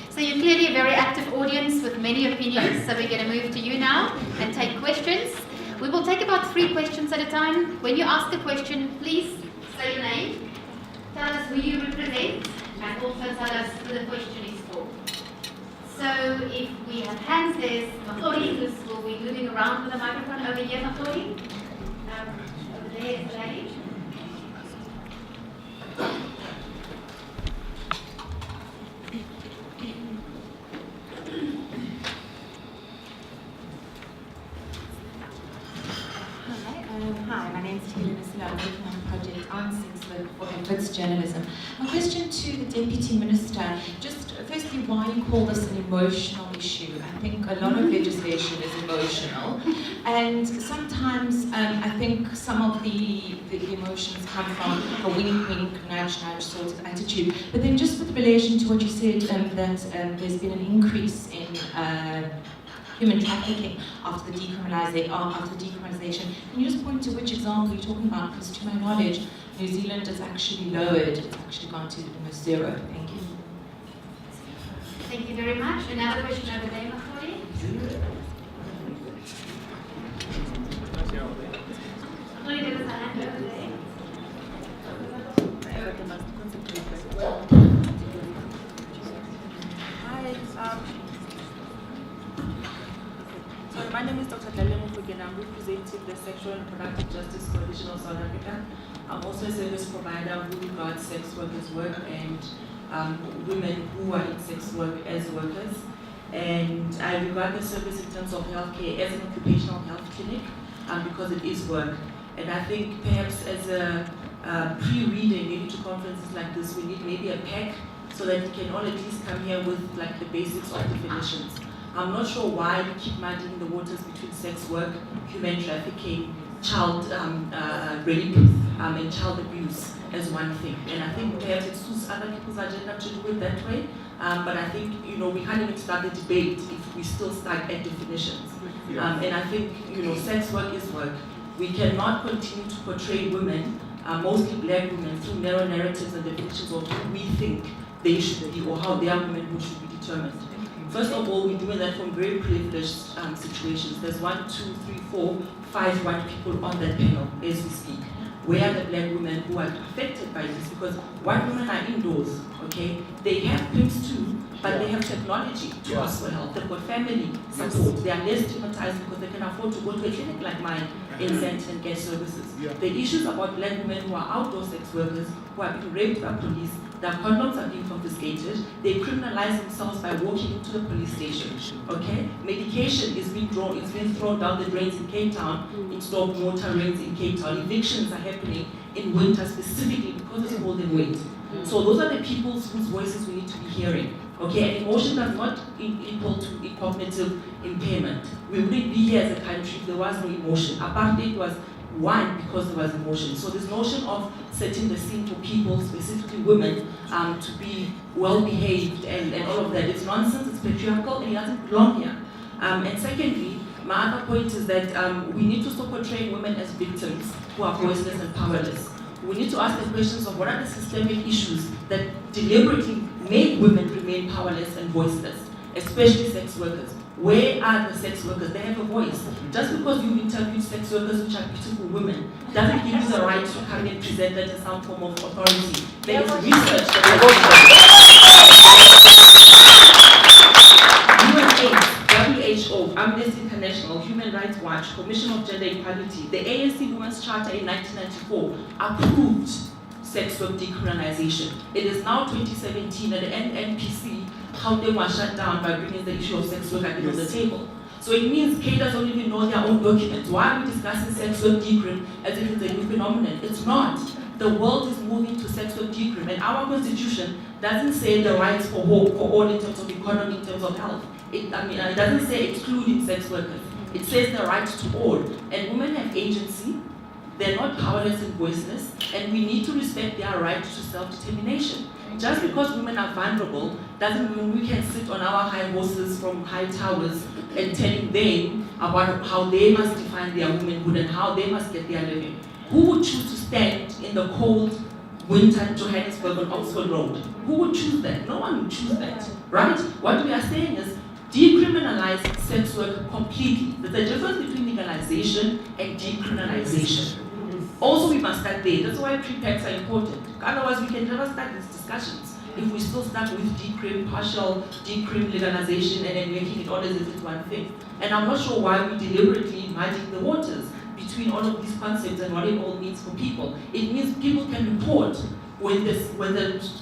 So you're clearly a very active audience with many opinions. So we're going to move to you now and take questions. We will take about 3 questions at a time. When you ask the question, please say your name, tell us who you represent, and also tell us who the question is for. So if we have hands, there's Mahlori, who will be moving around with the microphone over here, Mahlori. Over there is the lady. Hi, my name is Tina Nisila. I'm working on a project on sex work for adverts journalism. My question to the Deputy Minister, just firstly, why you call this an emotional issue? I think a lot of legislation is emotional, and sometimes I think some of the emotions come from a wink-wink, nudge-nudge sort of attitude. But then just with relation to what you said, that there's been an increase in human trafficking after the decriminalisation. Can you just point to which example you're talking about? Because to my knowledge, New Zealand has actually lowered, it's actually gone to almost 0. Thank you. Thank you very much. Another question over there, Mahlori. Mahlori, there was a hand over there. Hi, my name is Dr. Dlalemo Fugela. and I'm representing the Sexual and Reproductive Justice Coalition of South Africa. I'm also a service provider who regards sex workers' work and women who are in sex work as workers. And I regard the service in terms of healthcare as an occupational health clinic because it is work. And I think perhaps as a pre-reading maybe to conferences like this, we need maybe a pack so that we can all at least come here with like the basics of definitions. I'm not sure why we keep muddying the waters between sex work, human trafficking, child rape, and child abuse as one thing. And I think perhaps it suits other people's agenda to do it that way. But I think, you know, we can't even start the debate if we still start at definitions. And I think, you know, sex work is work. We cannot continue to portray women, mostly black women, through narrow narratives and definitions of who we think they should be or how they are women who should be determined. First of all, we're doing that from very privileged situations. There's 1, 2, 3, 4, 5 white people on that panel as we speak. Where are the black women who are affected by this? Because white women are indoors, okay? They have pimps too, but they have technology to ask for help. They've got family support. They are less stigmatized because they can afford to go to a clinic like mine in Centre and get services. The issues about black women who are outdoor sex workers, who are being raped by police, their condoms are being confiscated, they criminalize themselves by walking into the police station, okay? Medication is being thrown down the drains in Cape Town, in storm water rains in Cape Town. Evictions are happening in winter specifically because it's cold and wet. So those are the people whose voices we need to be hearing, okay? And emotion does not equal to cognitive impairment. We wouldn't be here as a country if there was no emotion. Apartheid was won because there was emotion. So this notion of setting the scene for people, specifically women, to be well-behaved and all of that, it's nonsense, it's patriarchal, and it doesn't belong here. And secondly, my other point is that we need to stop portraying women as victims who are voiceless and powerless. We need to ask the questions of what are the systemic issues that deliberately make women remain powerless and voiceless, especially sex workers. Where are the sex workers? They have a voice. Just because you've interviewed sex workers which are beautiful women doesn't give you the right to come and present that as some form of authority. There is research that UNAIDS, WHO, Amnesty International, Human Rights Watch, Commission of Gender Equality, the ANC Women's Charter in 1994 approved sex work decriminalization. It is now 2017 and the NNPC Gauteng was shut down by bringing the issue of sex work again on the table. So it means cadres don't even know their own documents. Why are we discussing sex work decrim as if it's a new phenomenon? It's not. The world is moving to sex work decrim, and our constitution doesn't say the rights for all in terms of economy, in terms of health. It doesn't say excluding sex workers. It says the rights to all. And women have agency. They're not powerless and voiceless, and we need to respect their right to self-determination. Just because women are vulnerable doesn't mean we can sit on our high horses from high towers and telling them about how they must define their womanhood and how they must get their living. Who would choose to stand in the cold winter in Johannesburg on Oxford Road? Who would choose that? No one would choose that, right? What we are saying is decriminalize sex work completely. There's a difference between legalization and decriminalization. Also, we must start there. That's why pre-packs are important. Otherwise, we can never start these discussions if we still start with decrim, partial decrim legalization, and then making it all as if it's one thing. And I'm not sure why we deliberately muddying the waters between all of these concepts and what it all means for people. It means people can report when the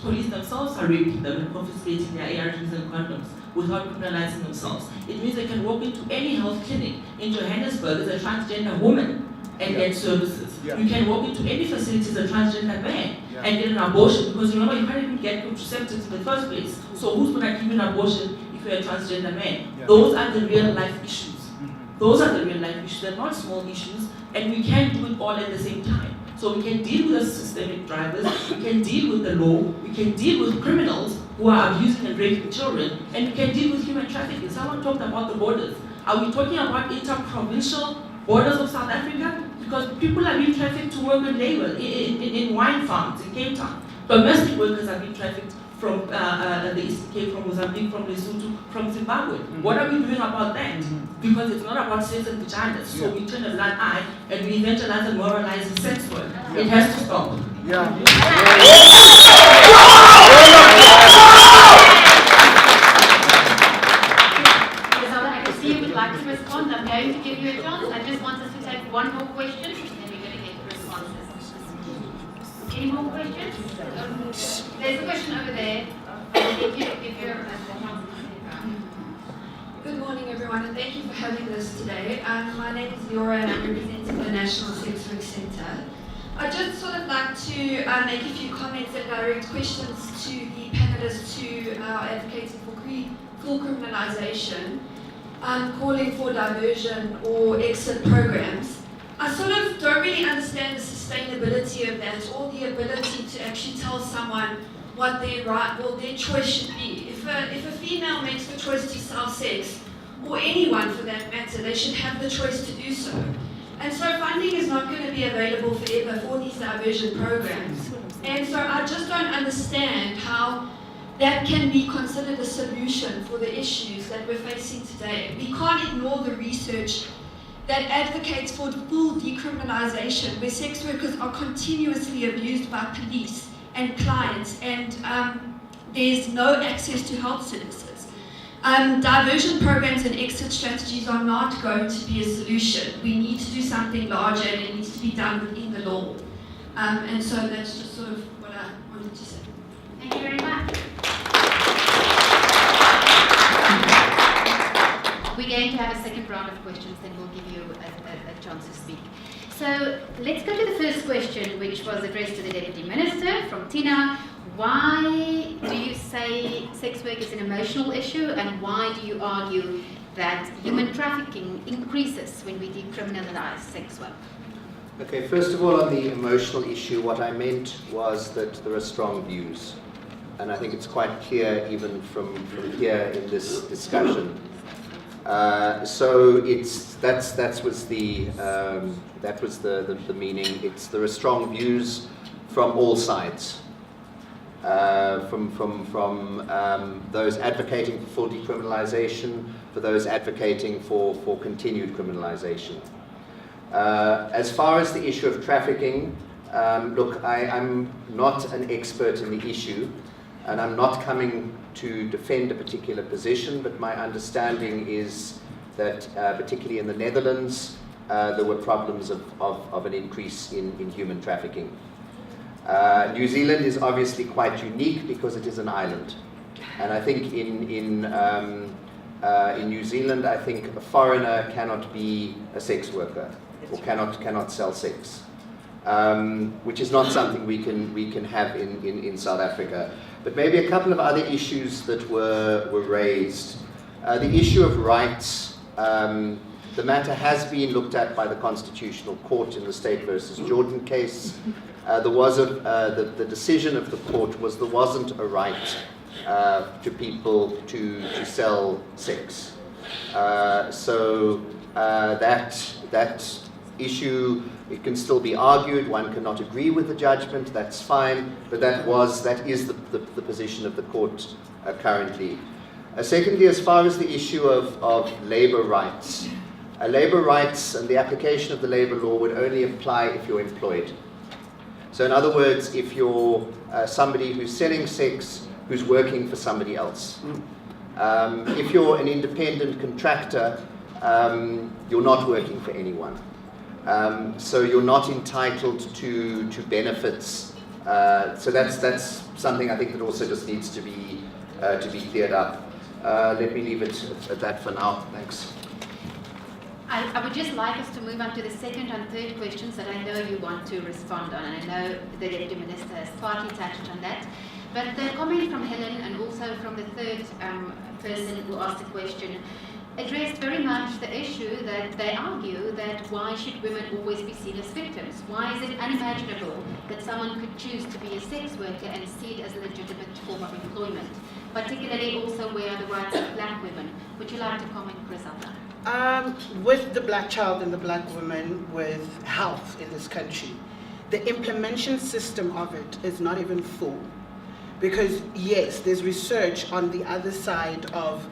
police themselves are raping them and confiscating their ARVs and condoms without criminalizing themselves. It means they can walk into any health clinic in Johannesburg as a transgender woman and get services. You can walk into any facility as a transgender man and get an abortion, because remember, you can't even get contraceptives in the first place. So who's going to give you an abortion if you're a transgender man? Those are the real life issues. Those are the real life issues. They're not small issues, and we can't do it all at the same time. So we can deal with the systemic drivers, we can deal with the law, we can deal with criminals who are abusing and raping children, and we can deal with human trafficking. Someone talked about the borders. Are we talking about inter-provincial borders of South Africa? Because people are being trafficked to work in labor, in wine farms in Cape Town. Domestic workers are being trafficked from the Eastern Cape, from Mozambique, from Lesotho, from Zimbabwe. What are we doing about that? Because it's not about sex and vaginas. So we turn a blind eye and we evangelize and moralize in sex work. It has to stop. I can see you would like to respond. I'm going to give you a chance. I just want Good morning, everyone, and thank you for having us today. My name is Laura, and I'm representing the National Sex Work Centre. I'd just sort of like to make a few comments and direct questions to the panelists who are advocating for full criminalisation, calling for diversion or exit programs. I sort of don't really understand the sustainability of that, or the ability to actually tell someone what their right, well, their choice should be. If a female makes the choice to sell sex, or anyone for that matter, they should have the choice to do so. And so funding is not going to be available forever for these diversion programs. And so I just don't understand how that can be considered a solution for the issues that we're facing today. We can't ignore the research that advocates for full decriminalisation, where sex workers are continuously abused by police and clients, and there's no access to health services. Diversion programs and exit strategies are not going to be a solution. We need to do something larger, and it needs to be done within the law. And so that's just sort of what I wanted to say. Thank you very much. We're going to have a second round of questions, then we'll give you a chance to speak. So let's go to the first question, which was addressed to the Deputy Minister from Tina. Why do you say sex work is an emotional issue, and why do you argue that human trafficking increases when we decriminalise sex work? Okay, first of all, on the emotional issue, what I meant was that there are strong views. And I think it's quite clear even from here in this discussion. So that was the meaning. There are strong views from all sides. From those advocating for full decriminalisation, for those advocating for continued criminalisation. As far as the issue of trafficking, look, I'm not an expert in the issue, and I'm not coming to defend a particular position, but my understanding is that particularly in the Netherlands, there were problems of an increase in human trafficking. New Zealand is obviously quite unique because it is an island, and I think in New Zealand, I think a foreigner cannot be a sex worker or cannot sell sex, which is not something we can have in South Africa. But maybe a couple of other issues that were raised. The issue of rights. The matter has been looked at by the Constitutional Court in the State versus Jordan case. There was the decision of the court was there wasn't a right to people to sell sex. So that issue, it can still be argued. One cannot agree with the judgment. That's fine. But that is the position of the court currently. Secondly, as far as the issue of labour rights. Labour rights and the application of the labour law would only apply if you're employed. So in other words, if you're somebody who's selling sex, who's working for somebody else. If you're an independent contractor, you're not working for anyone. So you're not entitled to benefits. So that's something I think that also just needs to be cleared up. Let me leave it at that for now. Thanks. I would just like us to move on to the second and third questions that I know you want to respond on, and I know the Deputy Minister has partly touched on that. But the comment from Helen and also from the third person who asked the question addressed very much the issue that they argue that why should women always be seen as victims? Why is it unimaginable that someone could choose to be a sex worker and see it as a legitimate form of employment? Particularly also where are the rights of black women? Would you like to comment, Griselda? With the black child and the black woman with health in this country, the implementation system of it is not even full. Because yes, there's research on the other side of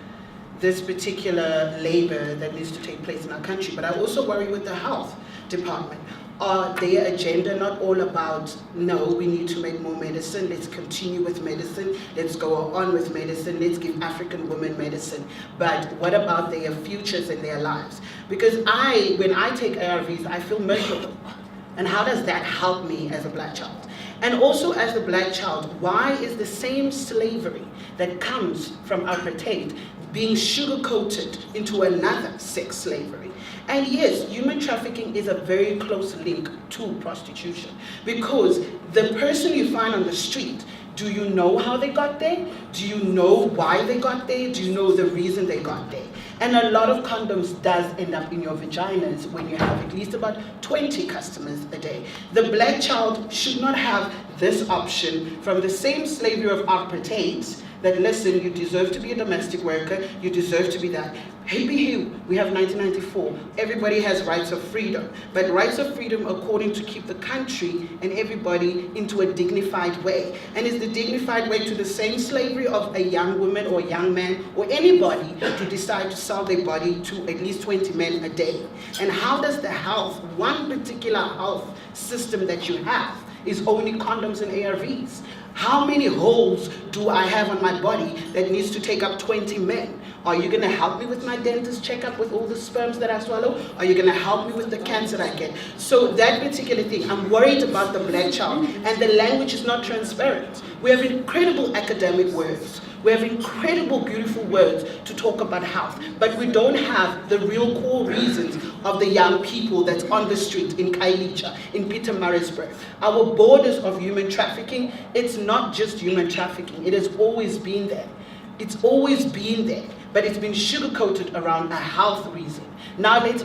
this particular labor that needs to take place in our country, but I also worry with the health department. Are their agenda not all about, no, we need to make more medicine, let's continue with medicine, let's go on with medicine, let's give African women medicine, but what about their futures and their lives? Because when I take ARVs, I feel miserable. And how does that help me as a black child? And also as the black child, why is the same slavery that comes from apartheid being sugar-coated into another sex slavery? And yes, human trafficking is a very close link to prostitution, because the person you find on the street, do you know how they got there? Do you know why they got there? Do you know the reason they got there? And a lot of condoms does end up in your vaginas when you have at least about 20 customers a day. The black child should not have this option from the same slavery of apartheid that, listen, you deserve to be a domestic worker, you deserve to be that. Hey, we have 1994. Everybody has rights of freedom, but rights of freedom according to keep the country and everybody into a dignified way. And is the dignified way to the same slavery of a young woman or young man or anybody to decide to sell their body to at least 20 men a day? And how does the health, one particular health system that you have is only condoms and ARVs? How many holes do I have on my body that needs to take up 20 men? Are you going to help me with my dentist checkup with all the sperms that I swallow? Are you going to help me with the cancer I get? So that particular thing, I'm worried about the black child, and the language is not transparent. We have incredible academic words. We have incredible, beautiful words to talk about health, but we don't have the real core reasons of the young people that's on the street in Kailicha, in Pietermaritzburg. Our borders of human trafficking, it's not just human trafficking. It has always been there. It's always been there, but it's been sugar-coated around a health reason. Now let's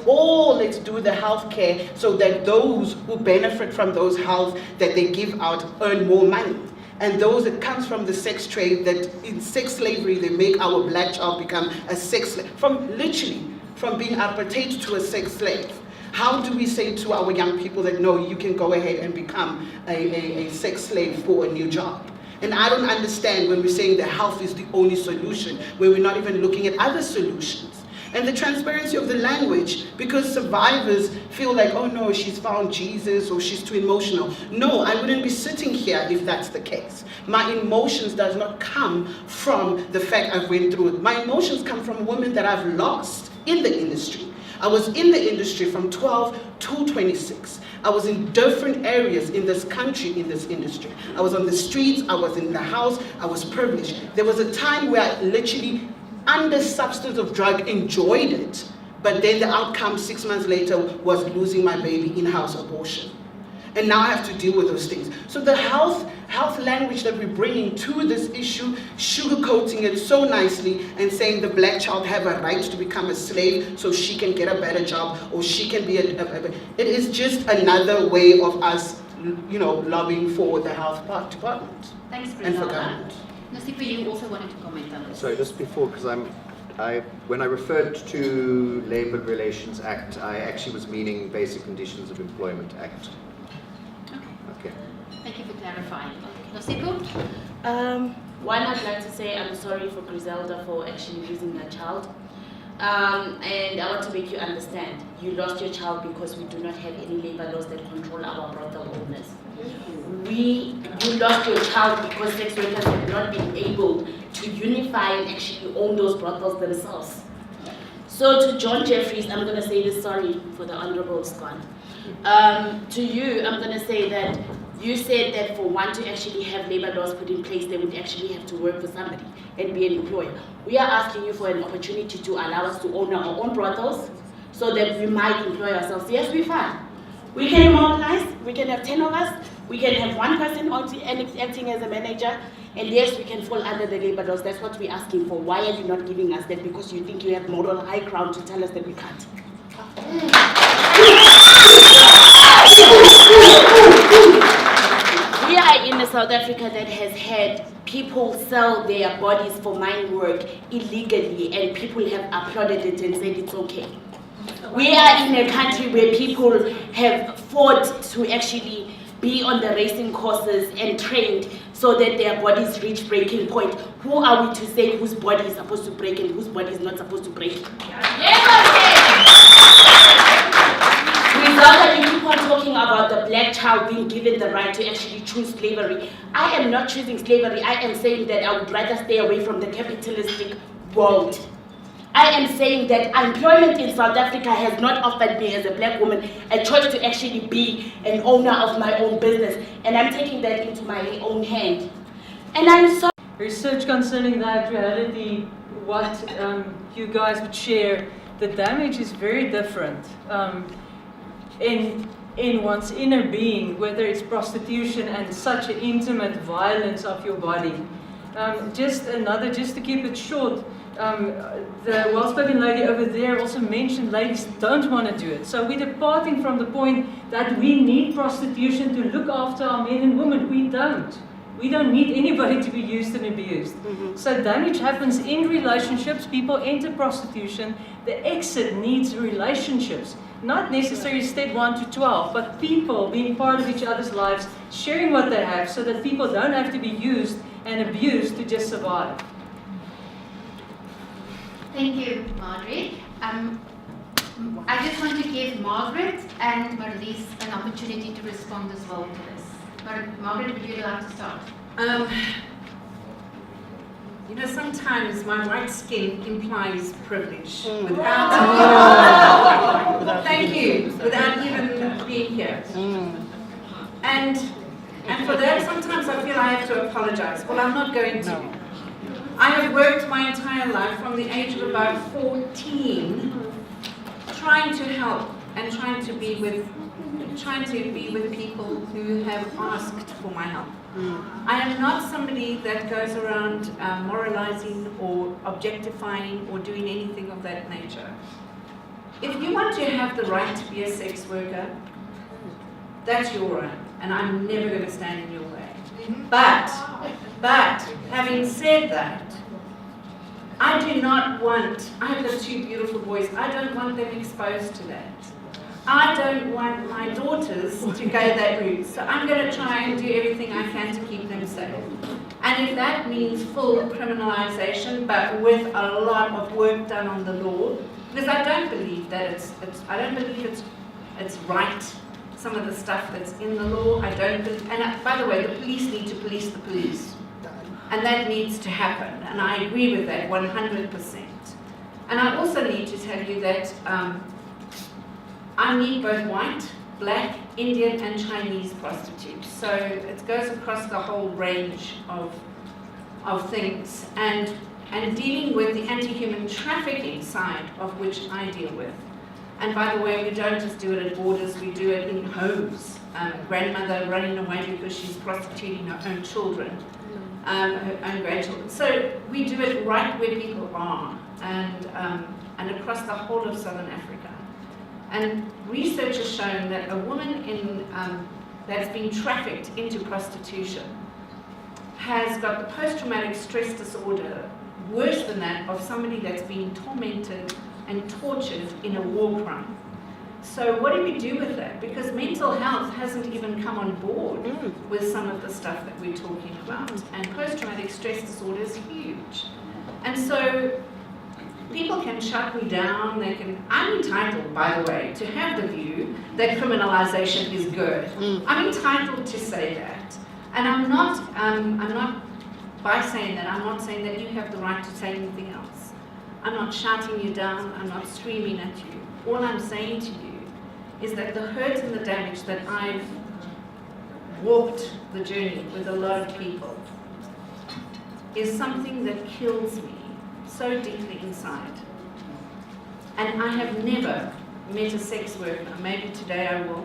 do the health care so that those who benefit from those health that they give out earn more money. And those that comes from the sex trade, that in sex slavery, they make our black child become a sex slave, from being apartheid to a sex slave. How do we say to our young people that, no, you can go ahead and become a sex slave for a new job? And I don't understand when we're saying that health is the only solution, where we're not even looking at other solutions. And the transparency of the language, because survivors feel like, oh no, she's found Jesus or she's too emotional. No, I wouldn't be sitting here if that's the case. My emotions does not come from the fact I've went through it. My emotions come from women that I've lost in the industry. I was in the industry from 12 to 26. I was in different areas in this country, in this industry. I was on the streets, I was in the house, I was privileged. There was a time where I literally, under substance of drug, enjoyed it, but then the outcome 6 months later was losing my baby, in-house abortion. And now I have to deal with those things. So the health language that we're bringing to this issue, sugarcoating it so nicely and saying the black child have a right to become a slave so she can get a better job or she can be it is just another way of us, lobbying for the health department. Thanks, Griselda. And for government. Nasipa, you also wanted to comment on this. Sorry, just before, because when I referred to Labour Relations Act, I actually was meaning Basic Conditions of Employment Act. Okay. Thank you for clarifying. Nasipa? One, I'd like to say I'm sorry for Griselda for actually losing her child. And I want to make you understand, you lost your child because we do not have any labor laws that control our brothel owners. You lost your child because sex workers have not been able to unify and actually own those brothels themselves. So to John Jeffries, I'm going to say this, sorry for the honorable scorn. To you, I'm going to say that you said that for one to actually have labor laws put in place, they would actually have to work for somebody and be an employer. We are asking you for an opportunity to allow us to own our own brothels so that we might employ ourselves. Yes, we're fine. We can mobilize, we can have 10 of us, we can have one person acting as a manager, and yes, we can fall under the labor laws. That's what we're asking for. Why are you not giving us that? Because you think you have moral high ground to tell us that we can't. We are in a South Africa that has had people sell their bodies for mine work illegally, and people have applauded it and said it's okay. We are in a country where people have fought to actually be on the racing courses and trained so that their bodies reach breaking point. Who are we to say whose body is supposed to break and whose body is not supposed to break? Without you keep on talking about the black child being given the right to actually choose slavery. I am not choosing slavery. I am saying that I would rather stay away from the capitalistic world. I am saying that employment in South Africa has not offered me as a black woman a choice to actually be an owner of my own business, and I'm taking that into my own hand. And I'm so research concerning that reality, what you guys would share, the damage is very different in one's inner being, whether it's prostitution and such an intimate violence of your body. Just to keep it short, the well-spoken lady over there also mentioned ladies don't want to do it. So we're departing from the point that we need prostitution to look after our men and women. We don't. We don't need anybody to be used and abused. So damage happens in relationships. People enter prostitution. The exit needs relationships. Not necessarily step 1 to 12, but people being part of each other's lives, sharing what they have so that people don't have to be used and abused to just survive. Thank you, Marjorie. I just want to give Margaret and Marlies an opportunity to respond as well to this. Margaret, would you like to start? You know, sometimes my white skin implies privilege thank you, without even being here. And for that, sometimes I feel I have to apologize. Well, I'm not going to. I have worked my entire life from the age of about 14, trying to help and trying to be with people who have asked for my help. I am not somebody that goes around moralizing or objectifying or doing anything of that nature. If you want to have the right to be a sex worker, that's your own, and I'm never going to stand in your way. But having said that, I do not want, I have got 2 beautiful boys, I don't want them exposed to that. I don't want my daughters to go that route, so I'm going to try and do everything I can to keep them safe. And if that means full criminalization, but with a lot of work done on the law, because I don't believe that it's right. Some of the stuff that's in the law, I don't believe. And by the way, the police need to police the police, and that needs to happen. And I agree with that 100%. And I also need to tell you that. I need both white, black, Indian and Chinese prostitutes. So it goes across the whole range of things. And dealing with the anti-human trafficking side of which I deal with. And by the way, we don't just do it at borders, we do it in homes. Grandmother running away because she's prostituting her own children, her own grandchildren. So we do it right where people are and across the whole of Southern Africa. And research has shown that a woman that's been trafficked into prostitution has got the post-traumatic stress disorder worse than that of somebody that's been tormented and tortured in a war crime. So what do we do with that? Because mental health hasn't even come on board with some of the stuff that we're talking about. And post-traumatic stress disorder is huge. And so people can shut me down, I'm entitled, by the way, to have the view that criminalization is good. I'm entitled to say that. And I'm not, by saying that, I'm not saying that you have the right to say anything else. I'm not shouting you down, I'm not screaming at you. All I'm saying to you is that the hurt and the damage that I've walked the journey with a lot of people is something that kills me so deeply inside. And I have never met a sex worker, maybe today I will,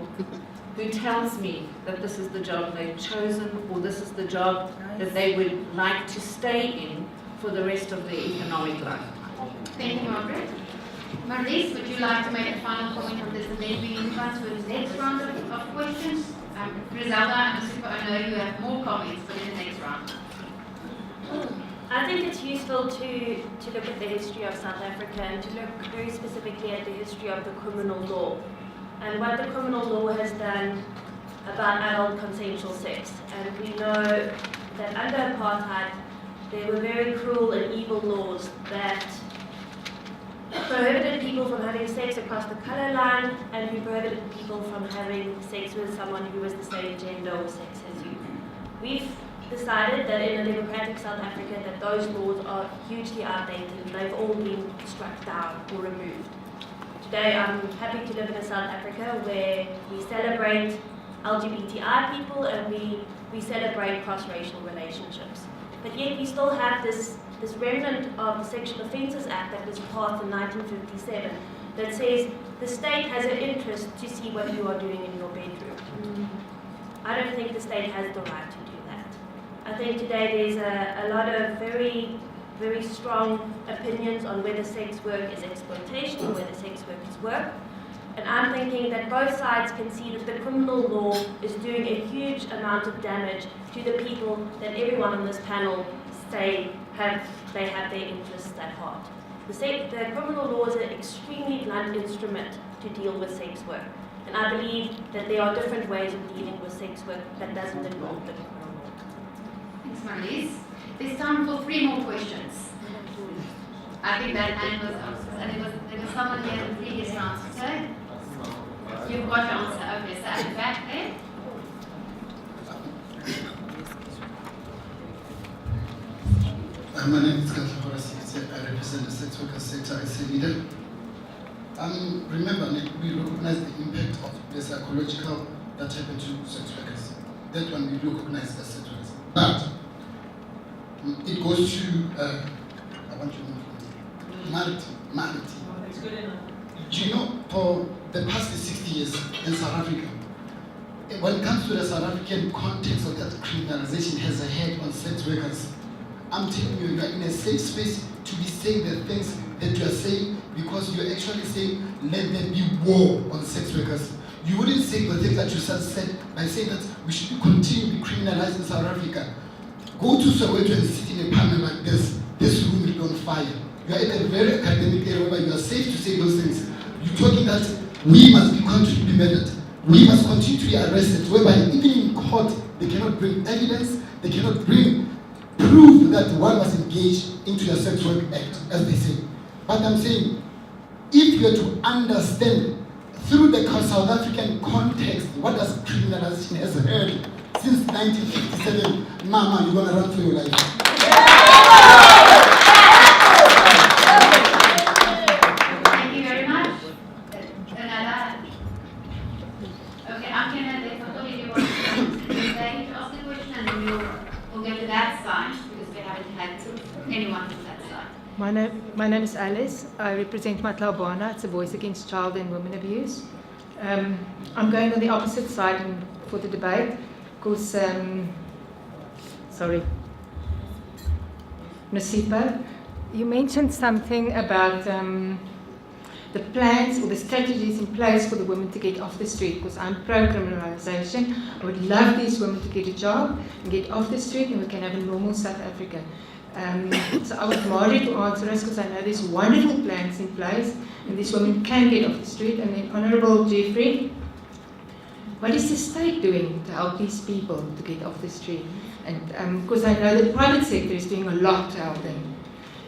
who tells me that this is the job they've chosen or this is the job that they would like to stay in for the rest of their economic life. Thank you, Margaret. Marlies, would you like to make a final comment on this and then we move on to the next round of questions? Griselda and Super, I know you have more comments, but in the next round. I think it's useful to look at the history of South Africa and to look very specifically at the history of the criminal law and what the criminal law has done about adult consensual sex. And we know that under apartheid, there were very cruel and evil laws that prohibited people from having sex across the colour line and who prohibited people from having sex with someone who was the same gender or sex as you. decided that in a democratic South Africa that those laws are hugely outdated and they've all been struck down or removed. Today I'm happy to live in a South Africa where we celebrate LGBTI people and we celebrate cross-racial relationships. But yet we still have this remnant of the Sexual Offences Act that was passed in 1957 that says the state has an interest to see what you are doing in your bedroom. I don't think the state has the right to do that. I think today there's a lot of very, very strong opinions on whether sex work is exploitation or whether sex work is work. And I'm thinking that both sides can see that the criminal law is doing a huge amount of damage to the people that everyone on this panel say they have their interests at heart. The criminal law is an extremely blunt instrument to deal with sex work. And I believe that there are different ways of dealing with sex work that doesn't involve the criminal law. Thanks, Marlies. There's time for 3 more questions. I think that hand was answered. And there was someone here in the previous round. So, you've got your answer. Okay, so at the back there. My name is Katla Horasi. I represent the sex worker sector as a leader. Remember, we recognize the impact of the psychological that happened to sex workers. That one we recognize as sex workers. But it goes to, I want you to know, marriage. Do you know, for the past 60 years in South Africa, when it comes to the South African context of that criminalization has a head on sex workers, I'm telling you, you're in a safe space to be saying the things that you're saying because you're actually saying, let there be war on sex workers. You wouldn't say the things that you just said by saying that we should continue to be criminalized in South Africa. Go to Soweto and sit in a panel like this. This room will be on fire. You are in a very academic area where you are safe to say those things. You're talking that we must be continually be murdered. We must continue to be arrested, whereby even in court, they cannot bring evidence, they cannot bring proof that one was engaged into a sex work act, as they say. But I'm saying, if you are to understand through the South African context, what does criminalization has heard since 1957, Mama, you're gonna run for your life. Thank you very much. Another. Okay, I'm gonna let Anthony do say to ask the question and then we'll go to that side because we haven't had anyone from that side. My name is Alice. I represent Matlabwana. It's a voice against child and women abuse. I'm going on the opposite side for the debate because, Nasipa, you mentioned something about the plans or the strategies in place for the women to get off the street, because I'm pro-criminalisation. I would love these women to get a job and get off the street and we can have a normal South Africa. So I want Margie to answer us because I know there's wonderful plans in place and these women can get off the street. And then Honourable Jeffrey, what is the state doing to help these people to get off the street? And because I know the private sector is doing a lot to help them.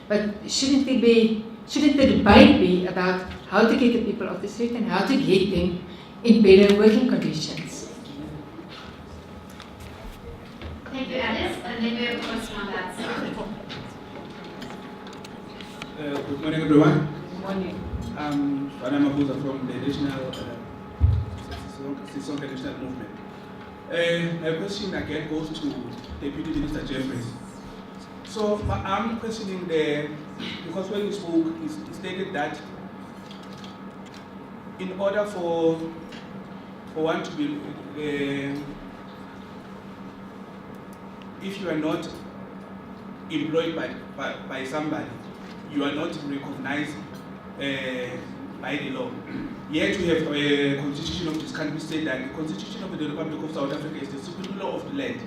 But shouldn't the debate be about how to get the people off the street and how to get them in better working conditions? Thank you, Alice. And then we have a question on that side. Good morning, everyone. Good morning. I'm Mabuza from the National Sisonke National Movement. My question again goes to Deputy Minister Jeffries. So I'm questioning because when you spoke, you stated that in order for one to be, if you are not employed by somebody, you are not recognized by the law. Yet we have a constitution of this country say that the Constitution of the Republic of South Africa is the supreme law of the land.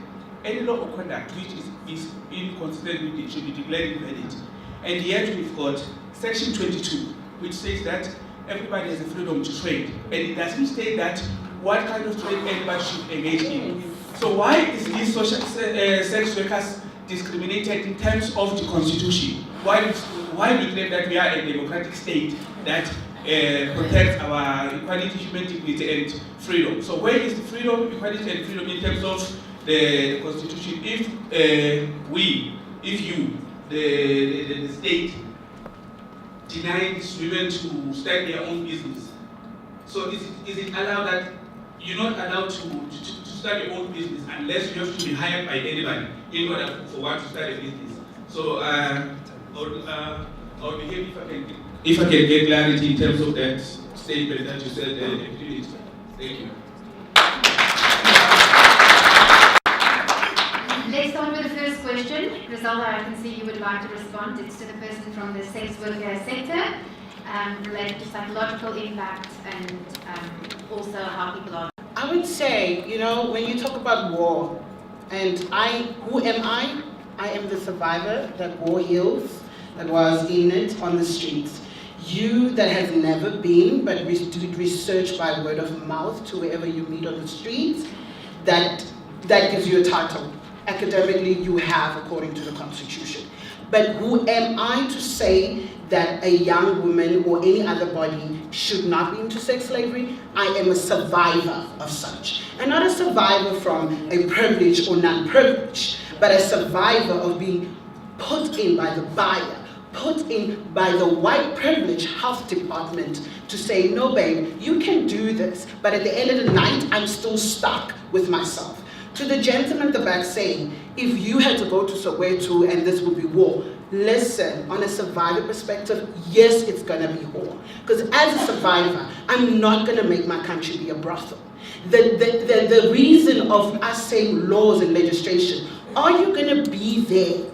Any law or conduct which is inconsistent with it should be declared invalid. And yet we've got Section 22, which says that everybody has the freedom to trade. And it doesn't state that what kind of trade anybody should engage in. So why is these social sex workers discriminated in terms of the Constitution? Why we claim that we are a democratic state that protects our equality, human dignity, and freedom? So where is the freedom, equality, and freedom in terms of the Constitution, if the state, deny these women to start their own business, so is it allowed that you're not allowed to start your own business unless you have to be hired by anybody in order for one to start a business? So I would be happy if I can get clarity in terms of that statement that you said. Thank you. Let's start with the first question. Griselda, I can see you would like to respond. It's to the person from the sex worker sector, related to psychological impact and also how people are. I would say, when you talk about war, and who am I? I am the survivor that war heals, that was in it on the streets. You that has never been, but did research by word of mouth to wherever you meet on the streets, that gives you a title. Academically, you have according to the Constitution. But who am I to say that a young woman or any other body should not be into sex slavery? I am a survivor of such. And not a survivor from a privilege or non-privilege, but a survivor of being put in by the buyer, put in by the white privilege health department to say, no babe, you can do this, but at the end of the night, I'm still stuck with myself. To the gentleman at the back saying, if you had to go to Soweto and this would be war, listen, on a survivor perspective, yes, it's gonna be war. Because as a survivor, I'm not gonna make my country be a brothel. The reason of us saying laws and legislation, are you gonna be there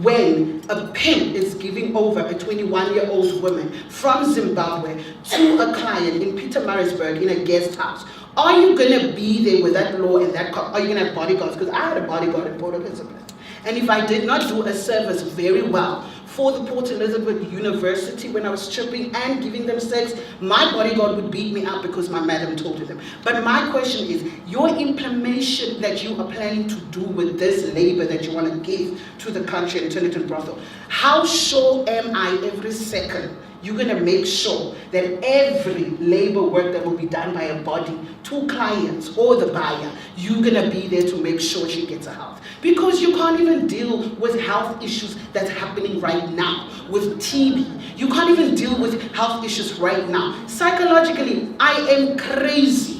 when a pimp is giving over a 21-year-old woman from Zimbabwe to a client in Pietermaritzburg in a guest house? Are you going to be there with that law and that are you going to have bodyguards? Because I had a bodyguard in Port Elizabeth. And if I did not do a service very well for the Port Elizabeth University when I was stripping and giving them sex, my bodyguard would beat me up because my madam told them. But my question is, your implementation that you are planning to do with this labor that you want to give to the country and turn it into brothel, how sure am I every second you're going to make sure that every labor work that will be done by a body to clients or the buyer, you're going to be there to make sure she gets a health? Because you can't even deal with health issues that's happening right now with TB. You can't even deal with health issues right now. Psychologically, I am crazy.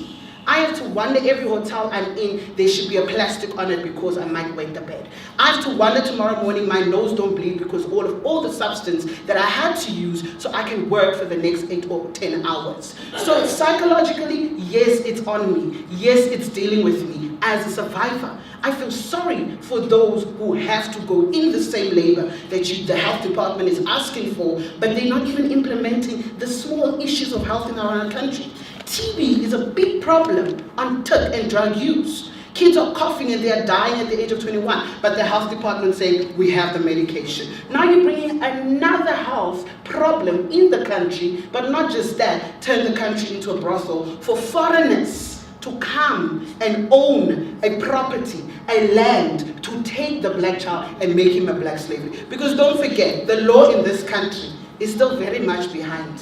I have to wonder every hotel I'm in, there should be a plastic on it because I might wet the bed. I have to wonder tomorrow morning my nose don't bleed because all the substance that I had to use so I can work for the next 8 or 10 hours. So psychologically, yes, it's on me. Yes, it's dealing with me as a survivor. I feel sorry for those who have to go in the same labor that the health department is asking for, but they're not even implementing the small issues of health in our country. TB is a big problem on TIC and drug use. Kids are coughing and they are dying at the age of 21, but the health department saying, we have the medication. Now you're bringing another health problem in the country, but not just that, turn the country into a brothel for foreigners to come and own a property, a land, to take the black child and make him a black slave. Because don't forget, the law in this country is still very much behind.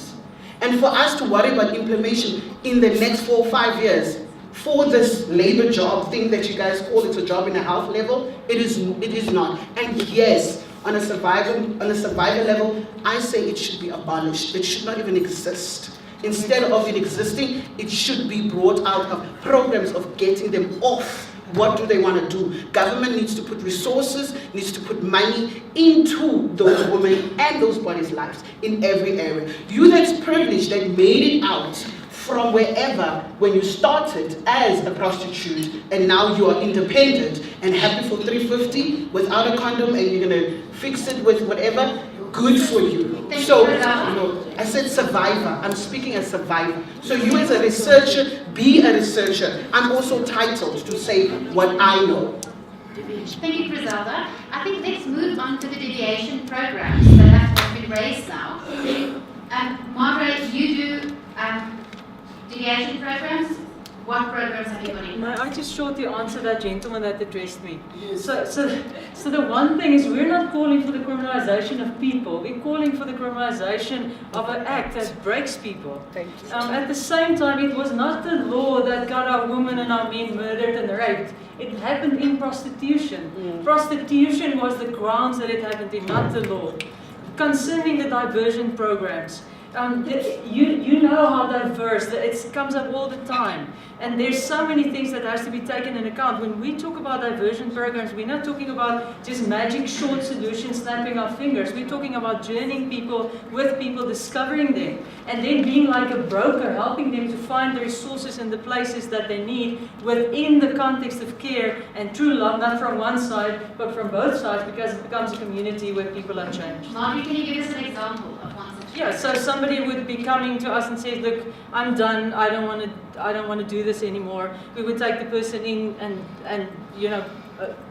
And for us to worry about implementation in the next 4 or 5 years for this labor job thing that you guys call it's a job in a health level, it is not. And yes, on a survival level, I say it should be abolished. It should not even exist. Instead of it existing, it should be brought out of programs of getting them off. What do they want to do? Government needs to put resources, needs to put money into those women and those bodies' lives in every area. You that's privileged, that made it out from wherever when you started as a prostitute and now you are independent and happy for $350 without a condom and you're going to fix it with whatever, good for you. So, I said survivor. I'm speaking as survivor. So you as a researcher, be a researcher. I'm also titled to say what I know. Thank you, Griselda. I think let's move on to the deviation programs that have been raised now. Margaret, you do deviation programs? what programs have you got in May place? I just shortly answer that gentleman that addressed me? So the one thing is we're not calling for the criminalisation of people. We're calling for the criminalisation of an act that breaks people. At the same time, it was not the law that got our women and our men murdered and raped. It happened in prostitution. Prostitution was the grounds that it happened in, not the law. Concerning the diversion programs, you know how diverse, it comes up all the time. And there's so many things that has to be taken into account. When we talk about diversion programs, we're not talking about just magic short solutions, snapping our fingers. We're talking about journeying people, with people, discovering them, and then being like a broker, helping them to find the resources and the places that they need within the context of care and true love, not from one side, but from both sides, because it becomes a community where people are changed. Marty, can you give us an example of one such? Yeah, so somebody would be coming to us and say, look, I'm done, I don't want to do this anymore. We would take the person in and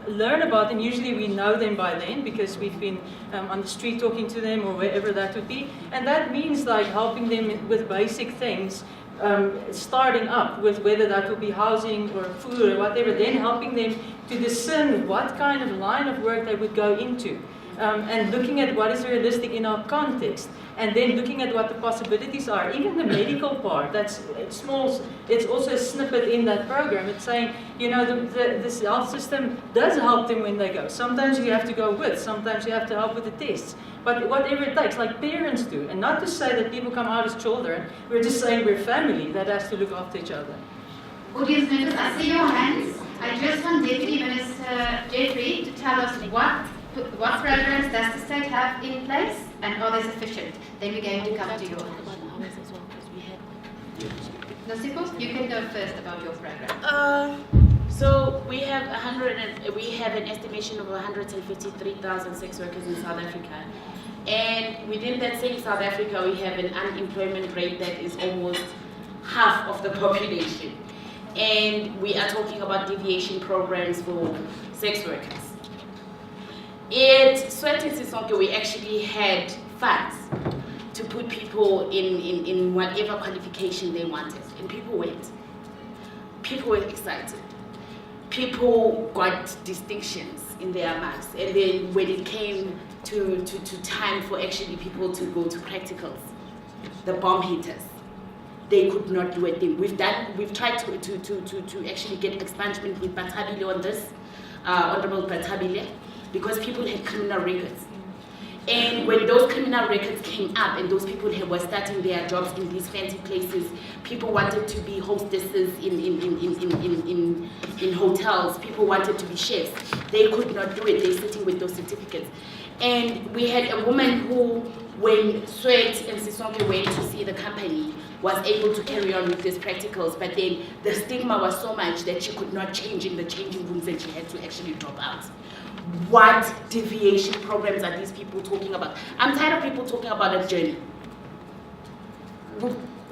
learn about them. Usually we know them by then because we've been on the street talking to them or wherever that would be. And that means like helping them with basic things, starting up with whether that will be housing or food or whatever, then helping them to discern what kind of line of work they would go into. And looking at what is realistic in our context, and then looking at what the possibilities are. Even the medical part, it's small, it's also a snippet in that program. It's saying, this health system does help them when they go. Sometimes you have to go with, sometimes you have to help with the tests. But whatever it takes, like parents do. And not to say that people come out as children, we're just saying we're family that has to look after each other. Audience members, I see your hands. I just want Deputy Minister Jeffrey to tell us what programs does the state have in place and are they sufficient? Then we're going to come to you. Nosipos, you can go first about your program. So we have an estimation of 153,000 sex workers in South Africa, and within that same South Africa we have an unemployment rate that is almost half of the population, and we are talking about deviation programs for sex workers. At Sweti Sisonke, we actually had funds to put people in whatever qualification they wanted, and people went. People were excited. People got distinctions in their marks, and then when it came to time for actually people to go to practicals, the bomb hitters, they could not do a thing. We've tried to actually get expungement with Batabile on this, Honorable Batabile, because people had criminal records. And when those criminal records came up and those people were starting their jobs in these fancy places, people wanted to be hostesses in hotels, people wanted to be chefs. They could not do it, they're sitting with those certificates. And we had a woman who, when Swet and Sisonke went to see the company, was able to carry on with these practicals, but then the stigma was so much that she could not change in the changing rooms and she had to actually drop out. What deviation programs are these people talking about? I'm tired of people talking about a journey.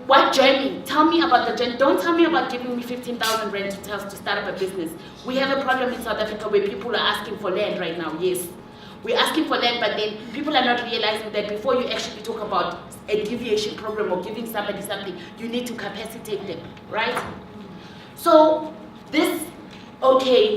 What journey? Tell me about the journey. Don't tell me about giving me 15,000 rand to start up a business. We have a problem in South Africa where people are asking for land right now, yes. We're asking for land, but then people are not realizing that before you actually talk about a deviation program or giving somebody something, you need to capacitate them, right? So this,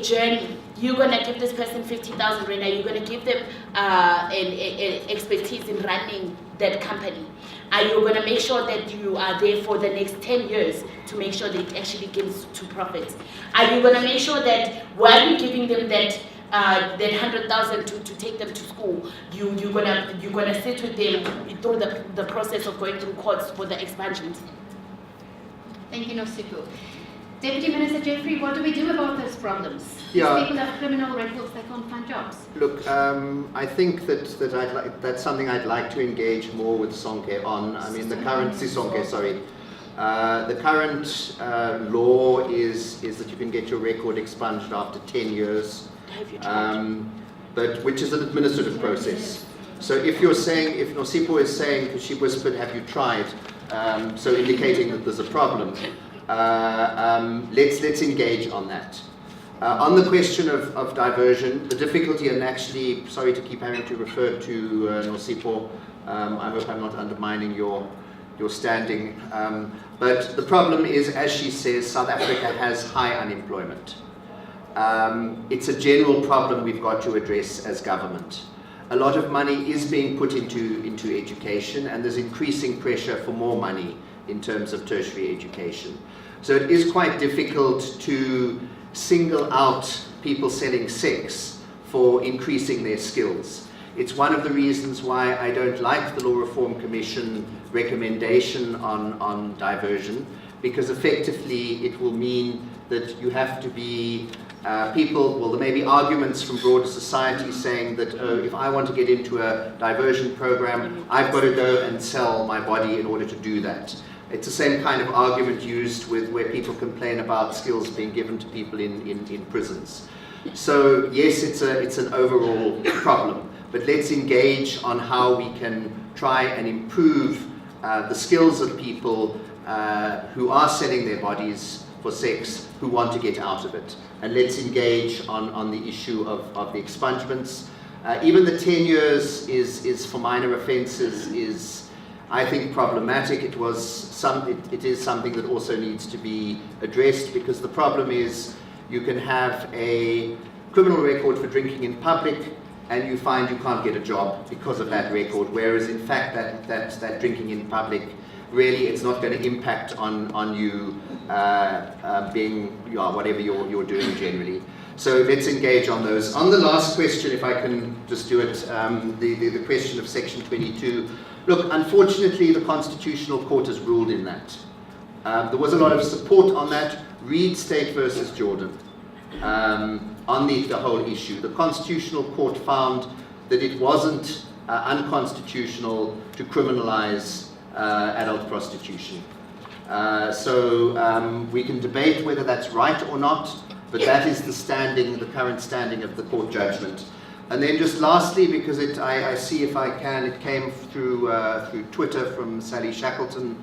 journey, you're going to give this person 50,000 rand, you're going to give them an expertise in running that company. Are you going to make sure that you are there for the next 10 years to make sure that it actually gets to profit? Are you going to make sure that while you're giving them that 100,000 to take them to school, you're gonna sit with them through the process of going through courts for the expansion? Thank you, Nosipu. Deputy Minister Jeffrey, what do we do about those problems? Yeah. These people have criminal records, they can't find jobs. Look, I think that's something I'd like to engage more with Sonke on. I mean, the current the current law is that you can get your record expunged after 10 years. But which is an administrative process. So if you're saying, if Nosipo is saying, because she whispered, have you tried? So indicating that there's a problem. Let's engage on that. On the question of diversion, the difficulty, and actually, sorry to keep having to refer to Nosipo, I hope I'm not undermining your standing. But the problem is, as she says, South Africa has high unemployment. It's a general problem we've got to address as government. A lot of money is being put into education, and there's increasing pressure for more money in terms of tertiary education. So it is quite difficult to single out people selling sex for increasing their skills. It's one of the reasons why I don't like the Law Reform Commission recommendation on diversion, because effectively it will mean that you have to be well, there may be arguments from broader society saying that if I want to get into a diversion program, I've got to go and sell my body in order to do that. It's the same kind of argument used with where people complain about skills being given to people in prisons. So yes, it's an overall problem, but let's engage on how we can try and improve the skills of people who are selling their bodies for sex, who want to get out of it. And let's engage on the issue of the expungements. Even the 10 years is for minor offences is, I think, problematic. It is something that also needs to be addressed, because the problem is you can have a criminal record for drinking in public and you find you can't get a job because of that record, whereas in fact that drinking in public, really it's not going to impact on you being whatever you're doing generally. So let's engage on those. On the last question, if I can just do it, the question of Section 22. Look, unfortunately, the Constitutional Court has ruled in that. There was a lot of support on that. Read State versus Jordan on the whole issue. The Constitutional Court found that it wasn't unconstitutional to criminalize adult prostitution. So we can debate whether that's right or not, but that is the current standing of the court judgment. And then just lastly, because I see if I can, it came through Twitter from Sally Shackleton,